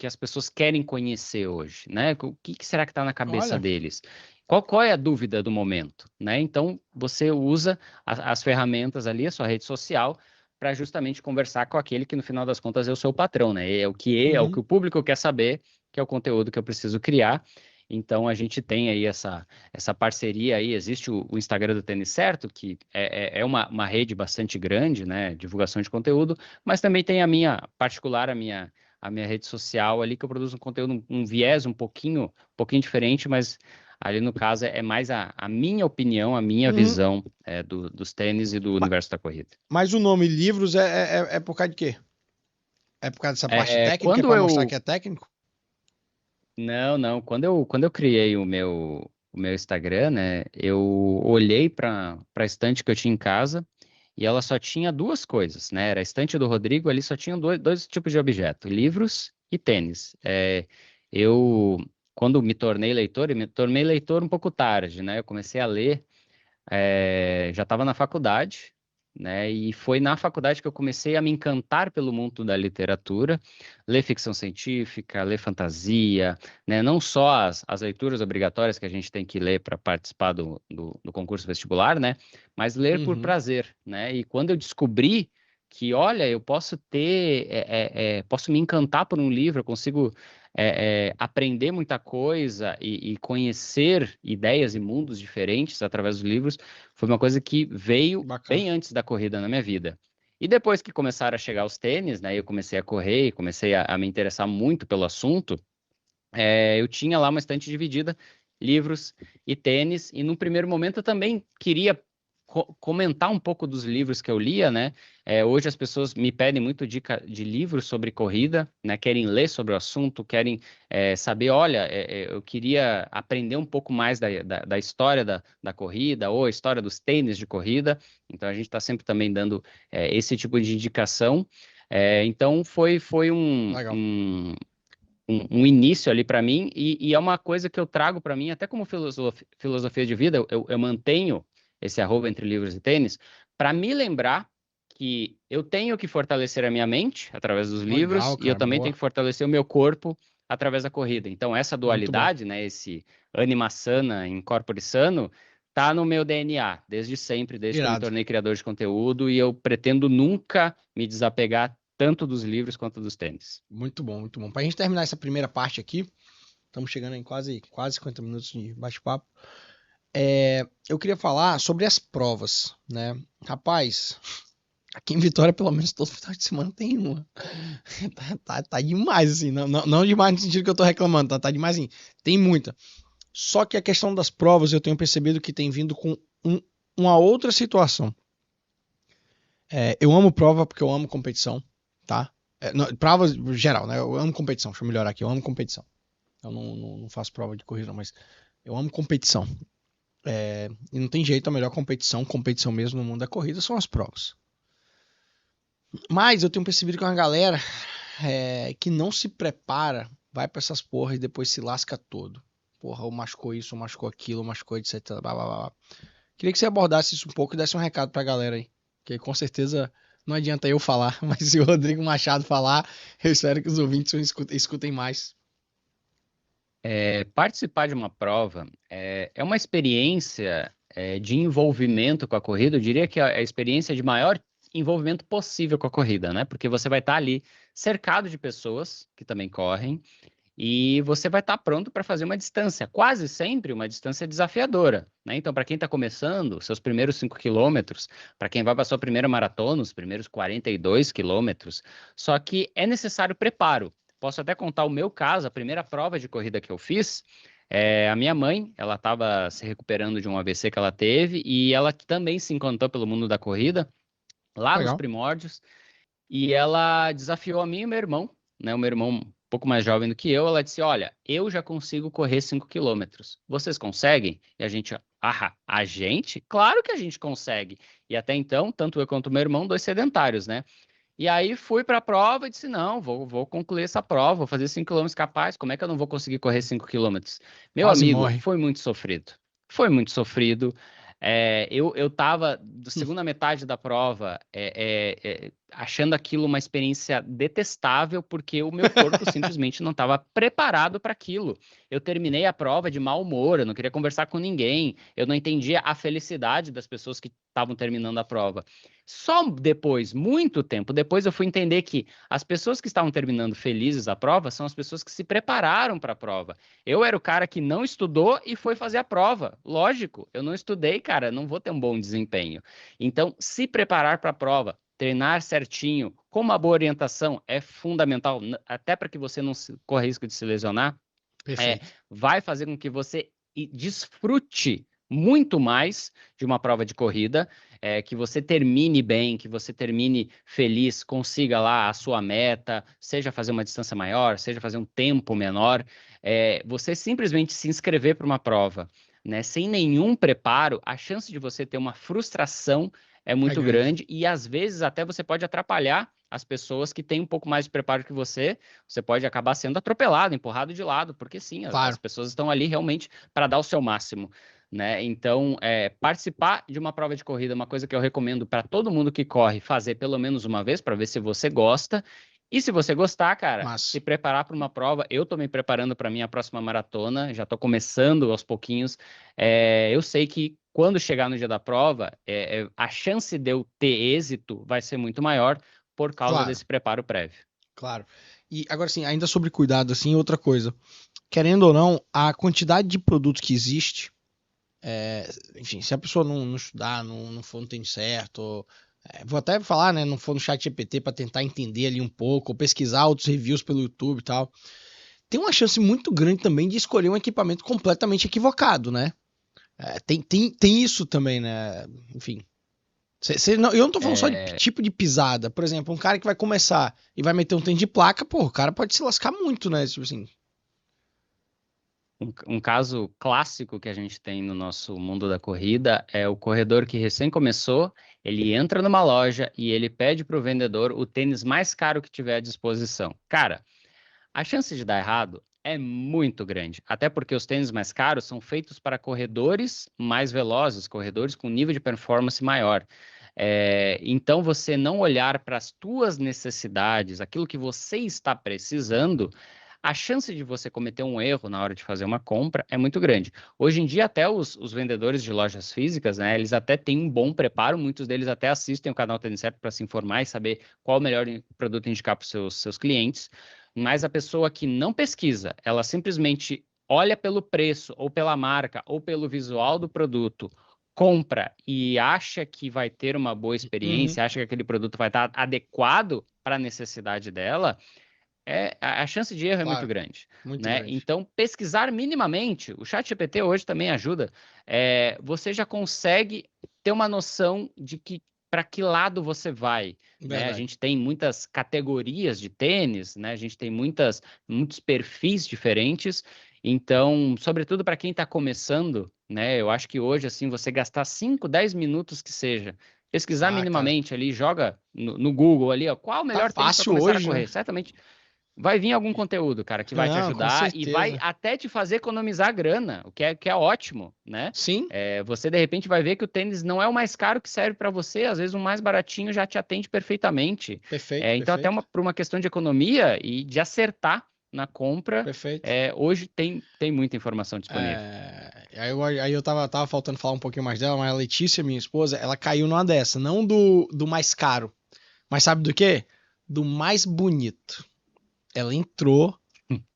as pessoas querem conhecer hoje, né? O que será que está na cabeça Olha, deles? Qual é a dúvida do momento, né? Então, você usa as ferramentas ali, a sua rede social, para justamente conversar com aquele que, no final das contas, é o seu patrão, né? É o que uhum. o público quer saber, que é o conteúdo que eu preciso criar. Então a gente tem aí essa parceria aí, existe o Instagram do Tênis Certo, que é uma rede bastante grande, né, divulgação de conteúdo, mas também tem a minha particular, a minha rede social ali, que eu produzo um conteúdo, um viés um pouquinho diferente, mas ali no caso é mais a minha opinião, a minha Uhum. visão dos tênis e do Ma- universo da corrida. Mas o nome livros é por causa de quê? É por causa dessa parte É, técnica, é quando pra mostrar eu que é técnico? Não. Quando eu criei o meu Instagram, né, eu olhei para a estante que eu tinha em casa e ela só tinha duas coisas, né? Era a estante do Rodrigo, ali só tinha dois tipos de objeto, livros e tênis. Eu, quando me tornei leitor, eu me tornei leitor um pouco tarde, né? Eu comecei a ler já estava na faculdade, né? E foi na faculdade que eu comecei a me encantar pelo mundo da literatura, ler ficção científica, ler fantasia, né? Não só as leituras obrigatórias que a gente tem que ler para participar do concurso vestibular, né? Mas ler por Uhum. prazer, né? E quando eu descobri que, olha, eu posso posso me encantar por um livro, eu consigo aprender muita coisa e conhecer ideias e mundos diferentes através dos livros, foi uma coisa que veio Bacana. bem antes da corrida na minha vida. E depois que começaram a chegar os tênis, né, eu comecei a correr, comecei a me interessar muito pelo assunto, eu tinha lá uma estante dividida, livros e tênis, e num primeiro momento eu também queria comentar um pouco dos livros que eu lia, né? Hoje as pessoas me pedem muito dica de livros sobre corrida, né? Querem ler sobre o assunto, querem saber, olha, eu queria aprender um pouco mais da história da corrida, ou a história dos tênis de corrida, então a gente está sempre também dando esse tipo de indicação. Então foi Legal. um início ali para mim, e é uma coisa que eu trago para mim, até como filosofia de vida, eu mantenho esse arroba entre livros e tênis, para me lembrar que eu tenho que fortalecer a minha mente através dos livros, Legal, e eu cara. também tenho Boa. que fortalecer o meu corpo através da corrida. Então, essa Muito bom. dualidade, né, esse anima sana, incorpore sano, tá no meu DNA, desde sempre, desde que eu me Irado. tornei criador de conteúdo, e eu pretendo nunca me desapegar tanto dos livros quanto dos tênis. Muito bom, muito bom. Pra gente terminar essa primeira parte aqui, estamos chegando em quase 50 minutos de bate-papo. Eu queria falar sobre as provas, né? Rapaz, aqui em Vitória, pelo menos todo final de semana tem uma. Tá demais, assim. Não demais no sentido que eu tô reclamando, tá demais, assim. Tem muita. Só que a questão das provas eu tenho percebido que tem vindo com uma outra situação. Eu amo prova porque eu amo competição, tá? Prova geral, né? Eu amo competição. Deixa eu melhorar aqui. Eu amo competição. Eu não faço prova de corrida, mas eu amo competição. E não tem jeito, a melhor competição mesmo no mundo da corrida são as provas. Mas eu tenho percebido que uma galera que não se prepara, vai pra essas porra e depois se lasca todo. Porra, ou machucou isso, ou machucou aquilo, ou machucou etc. Blá, blá, blá. Queria que você abordasse isso um pouco e desse um recado pra galera aí. Que com certeza não adianta eu falar, mas se o Rodrigo Machado falar, eu espero que os ouvintes escutem mais. Participar de uma prova é uma experiência de envolvimento com a corrida. Eu diria que é a experiência de maior envolvimento possível com a corrida, né? Porque você vai estar ali cercado de pessoas que também correm e você vai estar pronto para fazer uma distância, quase sempre uma distância desafiadora, né? Então, para quem está começando, seus primeiros 5 quilômetros, para quem vai para a sua primeira maratona, os primeiros 42 quilômetros, só que é necessário preparo. Posso até contar o meu caso, a primeira prova de corrida que eu fiz, a minha mãe, ela estava se recuperando de um AVC que ela teve e ela também se encantou pelo mundo da corrida, lá nos Legal. primórdios, e ela desafiou a mim e o meu irmão, né? O meu irmão um pouco mais jovem do que eu, ela disse, olha, eu já consigo correr 5 quilômetros. Vocês conseguem? E a gente, a gente? Claro que a gente consegue. E até então, tanto eu quanto o meu irmão, dois sedentários, né? E aí fui para a prova e disse, não, vou concluir essa prova, vou fazer 5 quilômetros capaz, como é que eu não vou conseguir correr 5 quilômetros? Meu Quase amigo, morre. foi muito sofrido. Foi muito sofrido. Eu tava, da segunda metade da prova, achando aquilo uma experiência detestável, porque o meu corpo simplesmente não estava preparado para aquilo. Eu terminei a prova de mau humor, eu não queria conversar com ninguém, eu não entendia a felicidade das pessoas que estavam terminando a prova. Só depois, muito tempo depois, eu fui entender que as pessoas que estavam terminando felizes a prova são as pessoas que se prepararam para a prova. Eu era o cara que não estudou e foi fazer a prova. Lógico, eu não estudei, cara, não vou ter um bom desempenho. Então, se preparar para a prova, treinar certinho, com uma boa orientação é fundamental, até para que você não corra risco de se lesionar, Perfeito. vai fazer com que você desfrute muito mais de uma prova de corrida, que você termine bem, que você termine feliz, consiga lá a sua meta, seja fazer uma distância maior, seja fazer um tempo menor, você simplesmente se inscrever para uma prova, né, sem nenhum preparo, a chance de você ter uma frustração é muito grande e às vezes até você pode atrapalhar as pessoas que têm um pouco mais de preparo que você pode acabar sendo atropelado, empurrado de lado, porque sim, Claro. as pessoas estão ali realmente para dar o seu máximo, né? Então, participar de uma prova de corrida é uma coisa que eu recomendo para todo mundo que corre fazer pelo menos uma vez, para ver se você gosta. E se você gostar, cara, se preparar para uma prova. Eu estou me preparando para a minha próxima maratona, já estou começando aos pouquinhos. Eu sei que quando chegar no dia da prova, a chance de eu ter êxito vai ser muito maior por causa desse preparo prévio. Claro. E agora, assim, ainda sobre cuidado, assim, outra coisa. Querendo ou não, a quantidade de produtos que existe, enfim, se a pessoa não estudar, não for no tênis certo, vou até falar, né, não for no chat GPT para tentar entender ali um pouco, ou pesquisar outros reviews pelo YouTube e tal, tem uma chance muito grande também de escolher um equipamento completamente equivocado, né? Tem isso também, né? Enfim. Eu não tô falando só de tipo de pisada. Por exemplo, um cara que vai começar e vai meter um tênis de placa, pô, o cara pode se lascar muito, né? Tipo assim. Um caso clássico que a gente tem no nosso mundo da corrida é o corredor que recém começou, ele entra numa loja e ele pede para o vendedor o tênis mais caro que tiver à disposição. Cara, a chance de dar errado é muito grande, até porque os tênis mais caros são feitos para corredores mais velozes, corredores com nível de performance maior. Então, você não olhar para as tuas necessidades, aquilo que você está precisando, a chance de você cometer um erro na hora de fazer uma compra é muito grande. Hoje em dia, até os vendedores de lojas físicas, né, eles até têm um bom preparo, muitos deles até assistem o canal Tênis Certo para se informar e saber qual o melhor produto indicar para os seus clientes, mas a pessoa que não pesquisa, ela simplesmente olha pelo preço, ou pela marca, ou pelo visual do produto, compra e acha que vai ter uma boa experiência, acha que aquele produto vai estar adequado para a necessidade dela, a chance de erro é muito grande. Muito né? grande. Então, pesquisar minimamente, o ChatGPT hoje também ajuda, você já consegue ter uma noção de para que lado você vai. Né? A gente tem muitas categorias de tênis, né? A gente tem muitos perfis diferentes. Então, sobretudo para quem está começando, né? Eu acho que hoje, assim, você gastar 5, 10 minutos que seja, pesquisar minimamente ali, joga no Google ali, ó, qual o melhor tênis para começar a correr. Né? Certamente vai vir algum conteúdo, cara, que vai te ajudar e vai até te fazer economizar grana, o que é ótimo, né? Sim. Você, de repente, vai ver que o tênis não é o mais caro que serve para você, às vezes o mais baratinho já te atende perfeitamente. Perfeito. Então, até por uma questão de economia e de acertar na compra, hoje tem muita informação disponível. Aí eu tava faltando falar um pouquinho mais dela, mas a Letícia, minha esposa, ela caiu numa dessa, não do mais caro, mas sabe do quê? Do mais bonito. Ela entrou,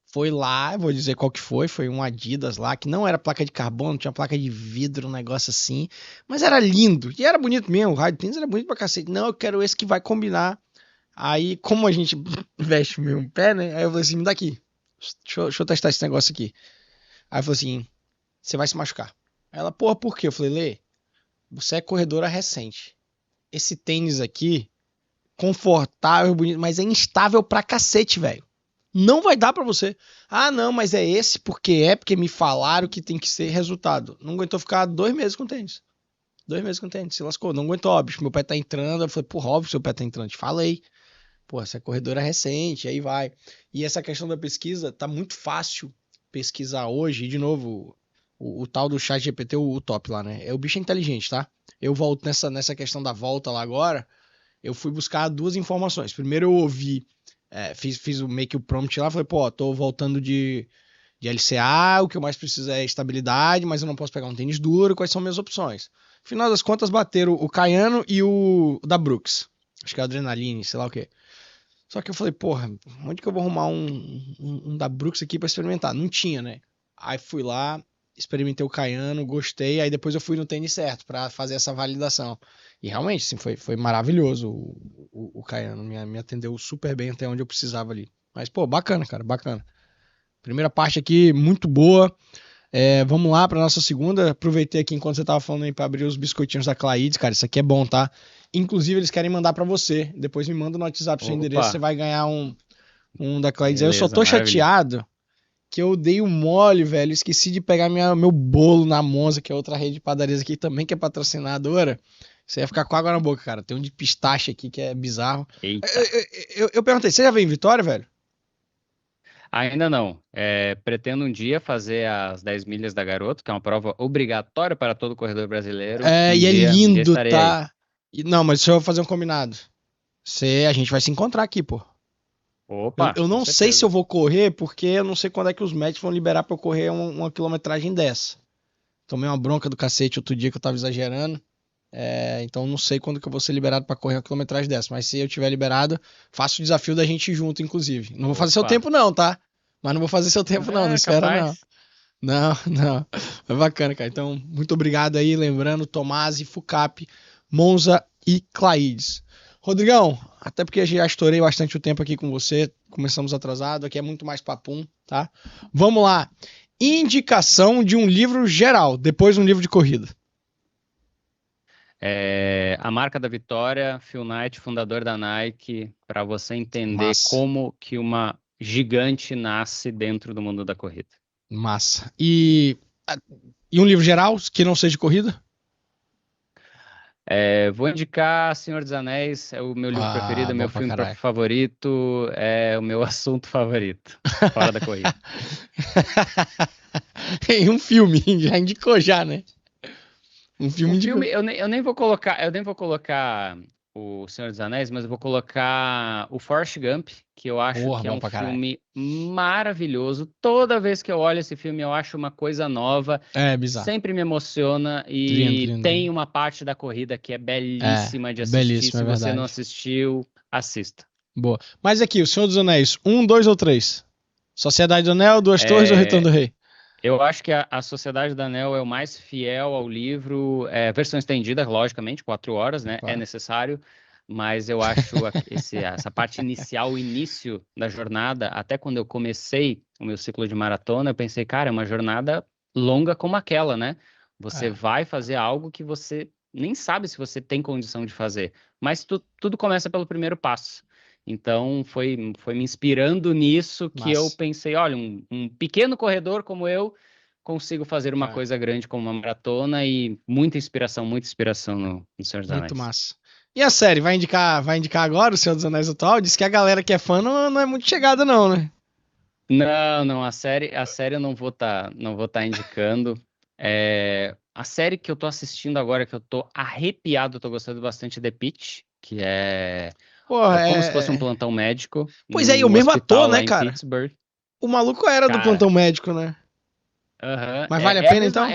foi lá, vou dizer qual que foi um Adidas lá, que não era placa de carbono, tinha placa de vidro, um negócio assim, mas era lindo, e era bonito mesmo, o raio de tênis era bonito pra cacete. Não, eu quero esse que vai combinar. Aí, como a gente veste o mesmo pé, né, aí eu falei assim, me dá aqui, deixa eu testar esse negócio aqui. Aí eu falei assim, você vai se machucar. Aí ela, porra, por quê? Eu falei, Lê, você é corredora recente, esse tênis aqui, confortável, bonito, mas é instável pra cacete, velho. Não vai dar pra você. Ah, não, mas é esse porque me falaram que tem que ser resultado. Não aguentou ficar 2 meses com tênis. 2 meses com tênis, se lascou. Não aguentou, ó, bicho, meu pé tá entrando. Eu falei, porra, óbvio, seu pé tá entrando. Te falei. Pô, essa corredora é recente, aí vai. E essa questão da pesquisa, tá muito fácil pesquisar hoje. E, de novo, o tal do chat GPT, o top lá, né? O bicho é inteligente, tá? Eu volto nessa questão da volta lá agora. eu fui buscar duas informações. Primeiro eu ouvi, fiz meio que o prompt lá, falei, pô, tô voltando de LCA, o que eu mais preciso é estabilidade, mas eu não posso pegar um tênis duro, quais são minhas opções? No final das contas, bateram o Cayano e o da Brooks. Acho que é o Adrenaline, sei lá o quê. Só que eu falei, porra, onde que eu vou arrumar um da Brooks aqui pra experimentar? Não tinha, né? Aí fui lá, experimentei o Cayano, gostei, aí depois eu fui no tênis certo pra fazer essa validação. E realmente, assim, foi maravilhoso o Cayano, me atendeu super bem até onde eu precisava ali. Mas, pô, bacana, cara, bacana. Primeira parte aqui, muito boa. Vamos lá para nossa segunda. Aproveitei aqui enquanto você tava falando aí para abrir os biscoitinhos da Claides, cara. Isso aqui é bom, tá? Inclusive, eles querem mandar para você. Depois me manda no WhatsApp seu endereço, você Opa, vai ganhar um da Claides. Aí eu só beleza, tô maravilha. chateado que eu dei o mole, velho. Esqueci de pegar meu bolo na Monza, que é outra rede de padarias aqui também, que é patrocinadora. Você ia ficar com água na boca, cara. Tem um de pistache aqui que é bizarro. Eita. Eu perguntei, você já veio em Vitória, velho? Ainda não. Pretendo um dia fazer as 10 milhas da Garoto, que é uma prova obrigatória para todo corredor brasileiro. E é Um dia lindo, estarei aí. tá? Não, mas deixa eu fazer um combinado. A gente vai se encontrar aqui, pô. Eu, Opa, eu com não sei se eu certeza. vou correr, porque eu não sei quando é que os médicos vão liberar pra eu correr uma quilometragem dessa. Tomei uma bronca do cacete outro dia que eu tava exagerando. Então não sei quando que eu vou ser liberado pra correr uma quilometragem dessa. Mas se eu tiver liberado, faço o desafio da gente ir junto, inclusive. Não vou fazer seu Opa. tempo, não, tá? Mas não vou fazer seu tempo, não. Não espera, não. Capaz. Não, não. É bacana, cara. Então, muito obrigado aí. Lembrando, Tomasi, Fucap, Monza e Claides. Rodrigão, até porque já estourei bastante o tempo aqui com você. Começamos atrasado. Aqui é muito mais papum, tá? Vamos lá. Indicação de um livro geral, depois um livro de corrida. A marca da vitória, Phil Knight, fundador da Nike, para você entender Massa, como que uma gigante nasce dentro do mundo da corrida. massa. E um livro geral que não seja de corrida? Vou indicar Senhor dos Anéis, é o meu livro preferido, Ah, é bom meu pra filme caralho. favorito, é o meu assunto favorito, fora da corrida. E um filme, já indicou já, né? Um filme O indicou. filme, eu nem vou colocar o Senhor dos Anéis, mas eu vou colocar o Forrest Gump, que eu acho Porra, que é bom um pra caralho. filme maravilhoso. Toda vez que eu olho esse filme, eu acho uma coisa nova, É bizarro. sempre me emociona Lindo, e lindo, tem lindo. uma parte da corrida que é É, belíssima de é assistir. belíssimo, é Se você não verdade. assistiu, assista. Boa. Mas aqui, o Senhor dos Anéis, um, dois ou três? Sociedade do Anel, Duas Torres ou Retorno É, do Rei? Eu acho que a Sociedade do Anel é o mais fiel ao livro, versão estendida, logicamente, 4 horas, né? É Claro. necessário, mas eu acho essa parte inicial, o início da jornada, até quando eu comecei o meu ciclo de maratona, eu pensei, cara, é uma jornada longa como aquela, né? Você É, vai fazer algo que você nem sabe se você tem condição de fazer, mas tudo começa pelo primeiro passo. Então, foi me inspirando nisso que eu massa. pensei, olha, um pequeno corredor como eu consigo fazer uma É, coisa grande como uma maratona e muita inspiração no Senhor dos muito Anéis. massa. E a série, vai indicar agora o Senhor dos Anéis atual? Diz que a galera que é fã não é muito chegada, não, né? Não, não, a série eu não vou tá indicando. A série que eu tô assistindo agora, que eu tô arrepiado, eu tô gostando bastante é The Pitt, que é Porra, como se fosse um plantão médico Pois é, e o no mesmo ator, hospital né, lá em cara? Pittsburgh. O maluco era do Cara, plantão médico, né? aham, Mas vale a é a pena, mesma, então?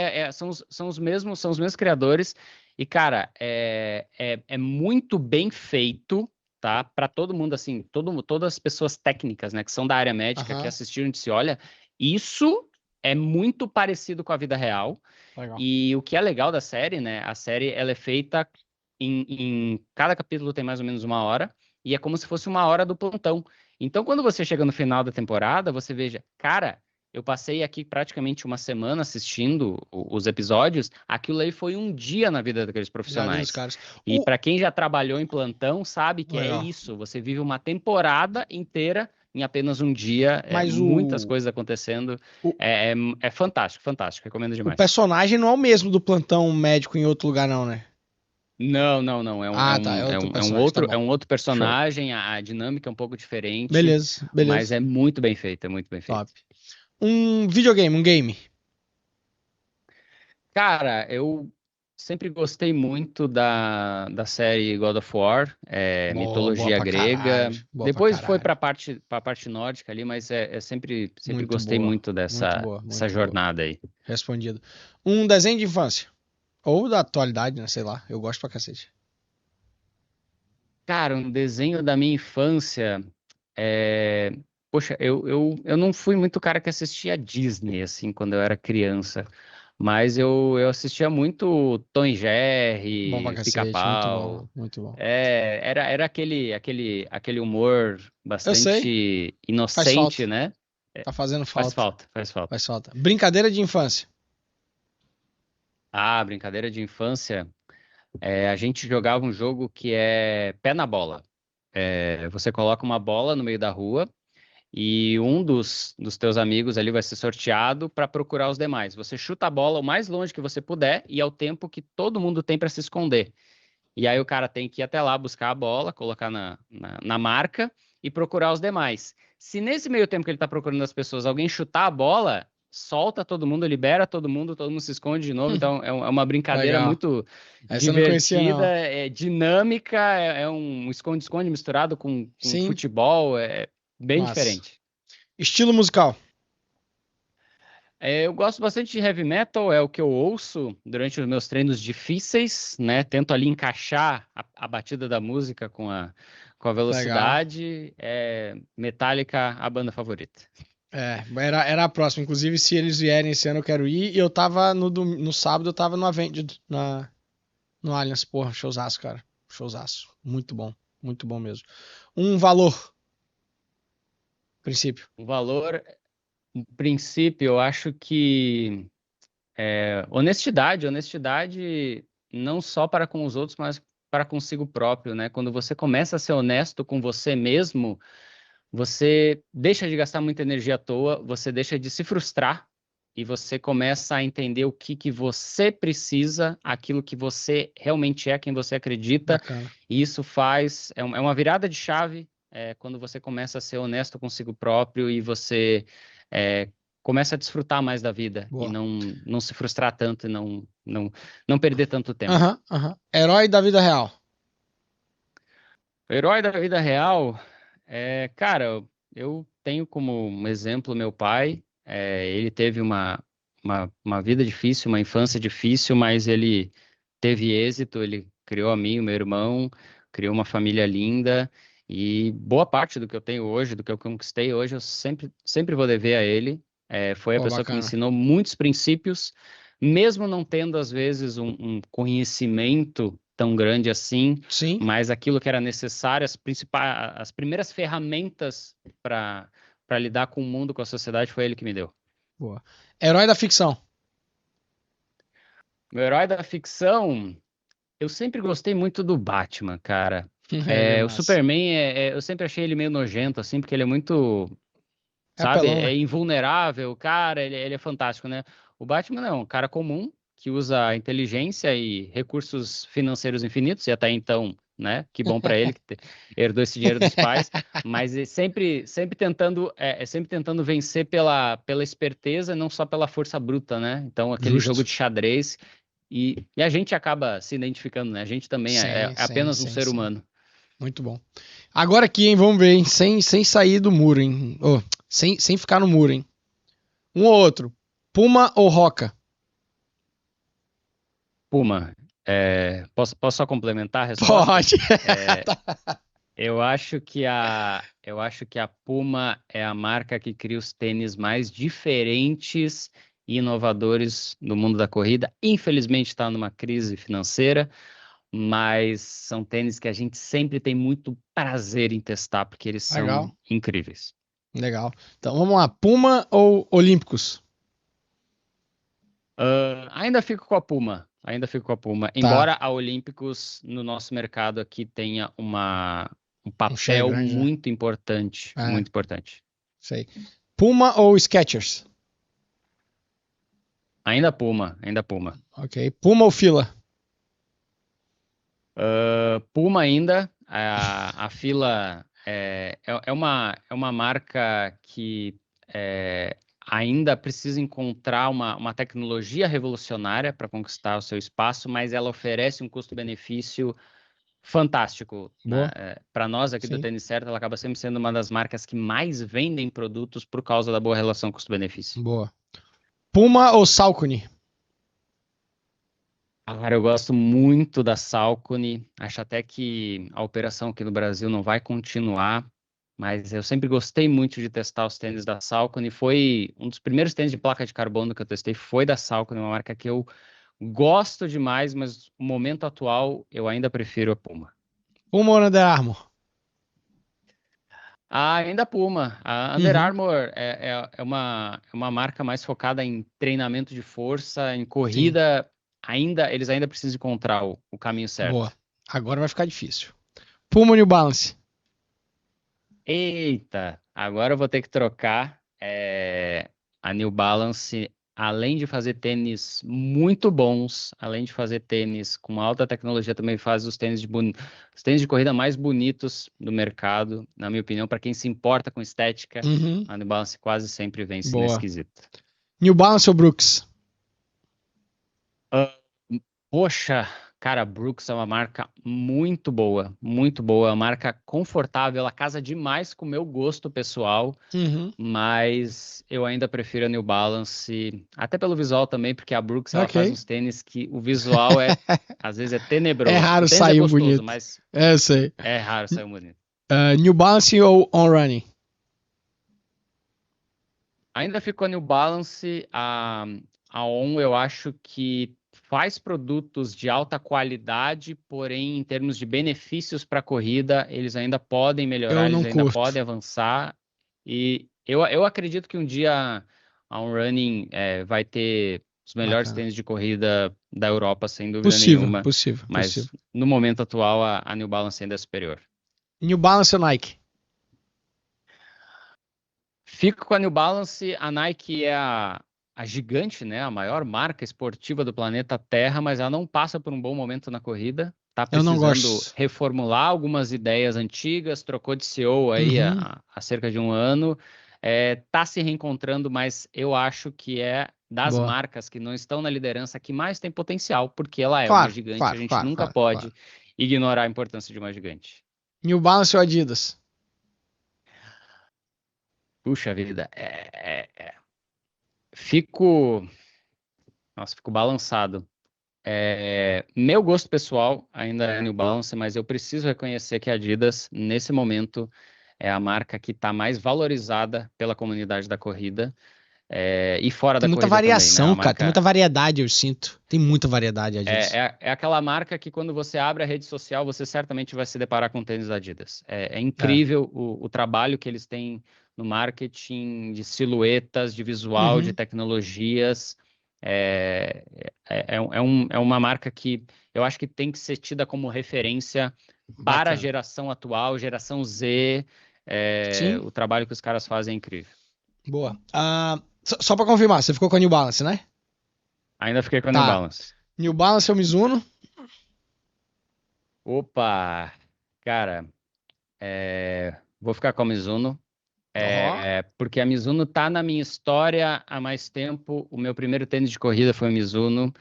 são os mesmos criadores e, cara, é muito bem feito, tá? Para todo mundo, assim, todas as pessoas técnicas, né, que são da área médica, que Aham, assistiram, disse, olha, isso é muito parecido com a vida real legal. e o que é legal da série, né, a série, ela é feita cada capítulo tem mais ou menos 1 hora e é como se fosse 1 hora do plantão. Então, quando você chega no final da temporada, você veja, cara, eu passei aqui praticamente uma semana assistindo os episódios. Aquilo aí foi um dia na vida daqueles Da vida dos profissionais. caras. E para quem já trabalhou em plantão, sabe que é Legal. isso. Você vive uma temporada inteira em apenas um dia, Mas muitas coisas acontecendo. o, É fantástico, fantástico. Recomendo o demais. personagem não é o mesmo do plantão médico em outro lugar, não, né? Não, não, não. É um, é Ah, tá. um, É é outro um, é um personagem, tá outro, é bom. um outro Show. personagem. A dinâmica é um pouco diferente, Beleza, mas beleza. é muito bem feito. É muito bem Top. feito. Um videogame, um game. Cara, eu sempre gostei muito da série God of War, Boa mitologia pra grega. caralho. Boa pra Depois foi caralho. para a parte nórdica ali, mas sempre Muito gostei boa. muito Muito dessa boa, essa muito boa. jornada aí. Respondido. Um desenho de infância. Ou da atualidade, né? Sei lá. Eu gosto pra cacete. Cara, um desenho da minha infância. é, Poxa, eu não fui muito cara que assistia Disney, assim, quando eu era criança. Mas eu assistia muito Tom e Bom pra Jerry, cacete. Muito bom. Pica-Pau. Muito bom. Era aquele humor Eu sei. bastante Faz falta. inocente, né? Tá fazendo Faz falta. falta, faz falta. Faz falta. Brincadeira de infância. Ah, brincadeira de infância. A gente jogava um jogo que é pé na bola. Você coloca uma bola no meio da rua e um dos teus amigos ali vai ser sorteado para procurar os demais. Você chuta a bola o mais longe que você puder e é o tempo que todo mundo tem para se esconder. E aí o cara tem que ir até lá buscar a bola, colocar na marca e procurar os demais. Se nesse meio tempo que ele está procurando as pessoas, alguém chutar a bola, solta todo mundo se esconde de novo. Então é uma brincadeira Legal. muito Essa eu não conhecia, divertida, não. é dinâmica, é um esconde-esconde misturado com Sim. futebol, é bem Massa. diferente. Estilo musical. Eu gosto bastante de heavy metal, é o que eu ouço durante os meus treinos difíceis, né? Tento ali encaixar a batida da música com a Legal. velocidade. Metallica, a banda favorita. Era a próxima. Inclusive, se eles vierem esse ano, eu quero ir. E eu tava no sábado, eu tava no Avenged, no Allianz. Porra, showzaço, cara. Showzaço. Muito bom. Muito bom mesmo. Um valor. Princípio. O valor, em princípio, eu acho que honestidade não só para com os outros, mas para consigo próprio, né? Quando você começa a ser honesto com você mesmo, você deixa de gastar muita energia à toa, você deixa de se frustrar e você começa a entender o que você precisa, aquilo que você realmente é, quem você acredita, Bacana. e isso é uma virada de chave, quando você começa a ser honesto consigo próprio e você é, começa a desfrutar mais da vida e Boa. não se frustrar tanto e não perder tanto tempo. Aham, aham. Herói da vida real. O herói da vida real, cara, eu tenho como um exemplo meu pai. Ele teve uma vida difícil, uma infância difícil, mas ele teve êxito, ele criou a mim, o meu irmão, criou uma família linda e boa parte do que eu tenho hoje, do que eu conquistei hoje, eu sempre vou dever a ele. Foi a Pô, pessoa que me bacana. ensinou muitos princípios, mesmo não tendo, às vezes, um conhecimento tão grande assim, Sim. mas aquilo que era necessário, as primeiras ferramentas para lidar com o mundo, com a sociedade, foi ele que me deu. Boa. Herói da ficção. Meu herói da ficção, eu sempre gostei muito do Batman, cara. Ele é O massa. Superman, eu sempre achei ele meio nojento, assim, porque ele é muito, É sabe, apelão, é né? invulnerável, cara, ele é fantástico, né? O Batman não, é um cara comum que usa inteligência e recursos financeiros infinitos, e até então, né? Que bom pra ele que herdou esse dinheiro dos pais, mas sempre tentando vencer pela esperteza, não só pela força bruta, né? Então, aquele jogo Justo. de xadrez e a gente acaba se identificando, né? A gente também é Sim, sim, apenas um sim, ser sim. humano. Muito bom. Agora aqui, hein? Vamos ver, hein? Sem sair do muro, hein? Sem ficar no muro, hein? Um ou outro. Puma ou Roca? Puma, posso só complementar a resposta? Pode. É, eu acho que a Puma é a marca que cria os tênis mais diferentes e inovadores do mundo da corrida. Infelizmente está numa crise financeira, mas são tênis que a gente sempre tem muito prazer em testar, porque eles são Legal, incríveis. legal. Então vamos lá. Puma ou Olímpicos? Ainda fico com a Puma. Ainda fico com a Puma. Tá. Embora a Olímpicos no nosso mercado aqui tenha um Um share papel grande, né? muito importante, É, muito importante. sei. Puma ou Skechers? Ainda Puma, ainda Puma. Ok. Puma ou Fila? Puma ainda, a Fila é uma marca que ainda precisa encontrar uma tecnologia revolucionária para conquistar o seu espaço, mas ela oferece um custo-benefício fantástico, né? Boa. Para nós aqui do Sim. Tênis Certo, ela acaba sempre sendo uma das marcas que mais vendem produtos por causa da boa relação custo-benefício. Boa. Puma ou Saucony? Cara, eu gosto muito da Saucony. Acho até que a operação aqui no Brasil não vai continuar, mas eu sempre gostei muito de testar os tênis da Saucony. Foi um dos primeiros tênis de placa de carbono que eu testei, foi da Saucony, uma marca que eu gosto demais, mas no momento atual eu ainda prefiro a Puma. Puma ou Under Armour? Ainda a Puma. A Under Uhum. Armour é uma marca mais focada em treinamento de força, em Sim. corrida. Eles ainda precisam encontrar o caminho Boa. certo. Agora vai ficar difícil. Puma ou New Balance? Eita, agora eu vou ter que trocar. A New Balance, além de fazer tênis muito bons, além de fazer tênis com alta tecnologia, também faz os tênis de corrida mais bonitos do mercado, na minha opinião, para quem se importa com estética, Uhum. a New Balance quase sempre vence nesse Boa. quesito. New Balance ou Brooks? Ah, Poxa, cara, a Brooks é uma marca muito boa, uma marca confortável, ela casa demais com o meu gosto pessoal. Uhum. Mas eu ainda prefiro a New Balance, até pelo visual também, porque a Brooks ela faz Ok. uns tênis que o visual às vezes é É tenebroso. raro O tênis é sair um gostoso, bonito. mas É, eu sei. é raro sair um bonito. New Balance ou On Running? Ainda fico com a New Balance, a On eu acho que faz produtos de alta qualidade, porém em termos de benefícios para a corrida, eles ainda podem melhorar, Eu eles não ainda curto. podem avançar. E eu acredito que um dia a On Running vai ter os melhores Bacana. tênis de corrida da Europa, sem dúvida Possível, nenhuma, possível, possível. mas no momento atual a New Balance ainda é superior. New Balance ou Nike? Fico com a New Balance. A Nike é a gigante, né? A maior marca esportiva do planeta Terra, mas ela não passa por um bom momento na corrida. Tá Eu não precisando gosto. reformular algumas ideias antigas, trocou de CEO aí Uhum. há cerca de um ano. Tá se reencontrando, mas eu acho que é das Boa. marcas que não estão na liderança que mais tem potencial, porque ela é uma Claro, gigante. A claro, gente claro, nunca claro, claro. pode ignorar a importância de uma gigante. New Balance ou Adidas? Puxa vida, fico, nossa, fico balançado. Meu gosto pessoal ainda é New Balance, mas eu preciso reconhecer que a Adidas, nesse momento, é a marca que está mais valorizada pela comunidade da corrida, e fora Tem da muita corrida também, né? É variação, uma cara. Tem muita marca, variedade, eu sinto. Tem muita variedade, Adidas. é aquela marca que quando você abre a rede social, você certamente vai se deparar com tênis da Adidas. É É. incrível o trabalho que eles têm no marketing de silhuetas, de visual, de Uhum. tecnologias. É, é uma marca que eu acho que tem que ser tida como referência para a Bacana. geração atual, geração Z. Sim, O trabalho que os caras fazem é incrível. boa. Só pra confirmar, você ficou com a New Balance, né? Ainda fiquei com a New Tá. Balance. New Balance ou Mizuno? Opa, cara, vou ficar com a Mizuno. Ó. Porque a Mizuno está na minha história há mais tempo. O meu primeiro tênis de corrida foi a Mizuno.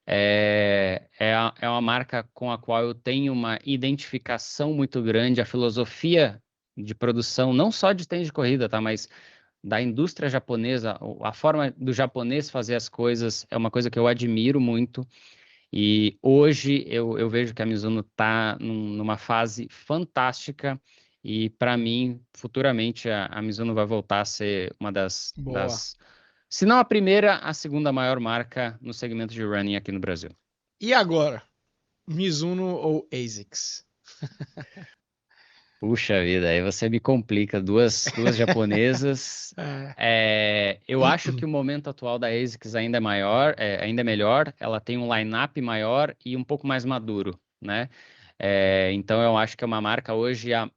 É uma marca com a qual eu tenho uma identificação muito grande. A filosofia de produção, não só de tênis de corrida, tá? Mas da indústria japonesa, a forma do japonês fazer as coisas é uma coisa que eu admiro muito. E hoje eu vejo que a Mizuno está numa fase fantástica e, para mim, futuramente a Mizuno vai voltar a ser uma Boa. se não a primeira, a segunda maior marca no segmento de running aqui no Brasil. E agora? Mizuno ou ASICS? Puxa vida, aí você me complica. Duas japonesas. É. Eu acho que o momento atual da ASICS ainda é maior, ainda é melhor. Ela tem um line-up maior e um pouco mais maduro, né? Então eu acho que é uma marca hoje a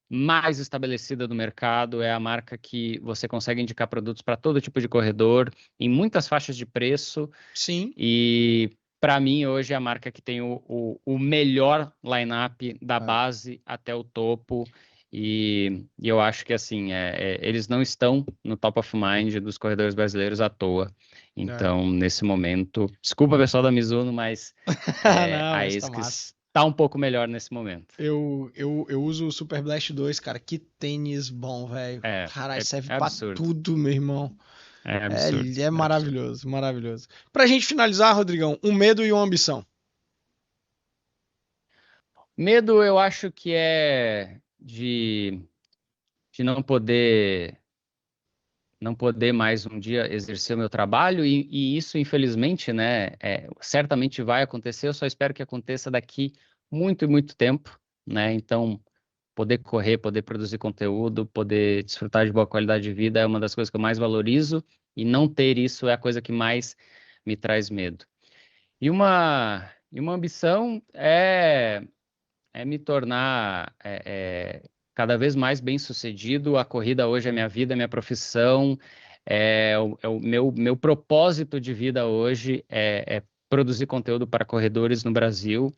mais estabelecida do mercado. É a marca que você consegue indicar produtos para todo tipo de corredor, em muitas faixas de preço. Sim. E para mim, hoje é a marca que tem o melhor line-up da É. base até o topo. E eu acho que, assim, eles não estão no top of mind dos corredores brasileiros à toa. Então, nesse momento, desculpa, pessoal da Mizuno, mas Não, a mas tá massa. ASICS está um pouco melhor nesse momento. Eu uso o Super Blast 2, cara. Que tênis bom, velho. Caralho, serve pra absurdo. tudo, meu irmão. É absurdo. É maravilhoso, maravilhoso. Pra gente finalizar, Rodrigão, um medo e uma ambição. Medo, eu acho que é de não poder mais um dia exercer o meu trabalho, e isso, infelizmente, né, certamente vai acontecer. Eu só espero que aconteça daqui muito e muito tempo, né? Então, poder correr, poder produzir conteúdo, poder desfrutar de boa qualidade de vida é uma das coisas que eu mais valorizo, e não ter isso é a coisa que mais me traz medo. E uma ambição é me tornar cada vez mais bem-sucedido. A corrida hoje é minha vida, é minha profissão, é o meu propósito de vida hoje é produzir conteúdo para corredores no Brasil.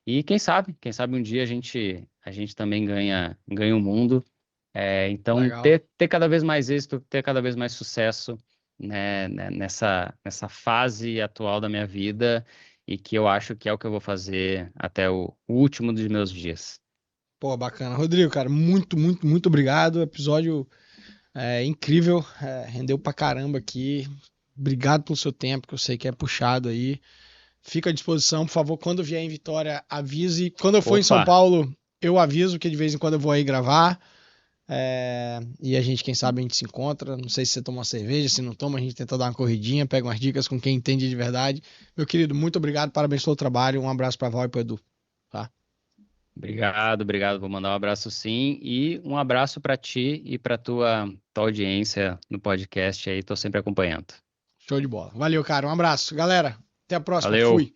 E quem sabe um dia a gente também ganha o mundo. Então, Legal. ter cada vez mais êxito, ter cada vez mais sucesso, né, nessa fase atual da minha vida, e que eu acho que é o que eu vou fazer até o último dos meus dias. Pô, bacana. Rodrigo, cara, muito, muito, muito obrigado. Episódio incrível. Rendeu pra caramba aqui. Obrigado pelo seu tempo, que eu sei que é puxado aí. Fica à disposição, por favor. Quando vier em Vitória, avise. Quando eu for em São Opa! Paulo, eu aviso, que de vez em quando eu vou aí gravar. E a gente, quem sabe, a gente se encontra. Não sei se você toma uma cerveja, se não toma, a gente tenta dar uma corridinha, pega umas dicas com quem entende de verdade. Meu querido, muito obrigado, parabéns pelo trabalho. Um abraço pra Val e pro Edu. Tá? Obrigado. Vou mandar um abraço sim, e um abraço para ti e para tua audiência no podcast aí. Tô sempre acompanhando. Show de bola. Valeu, cara. Um abraço. Galera, até a próxima. Valeu! Fui.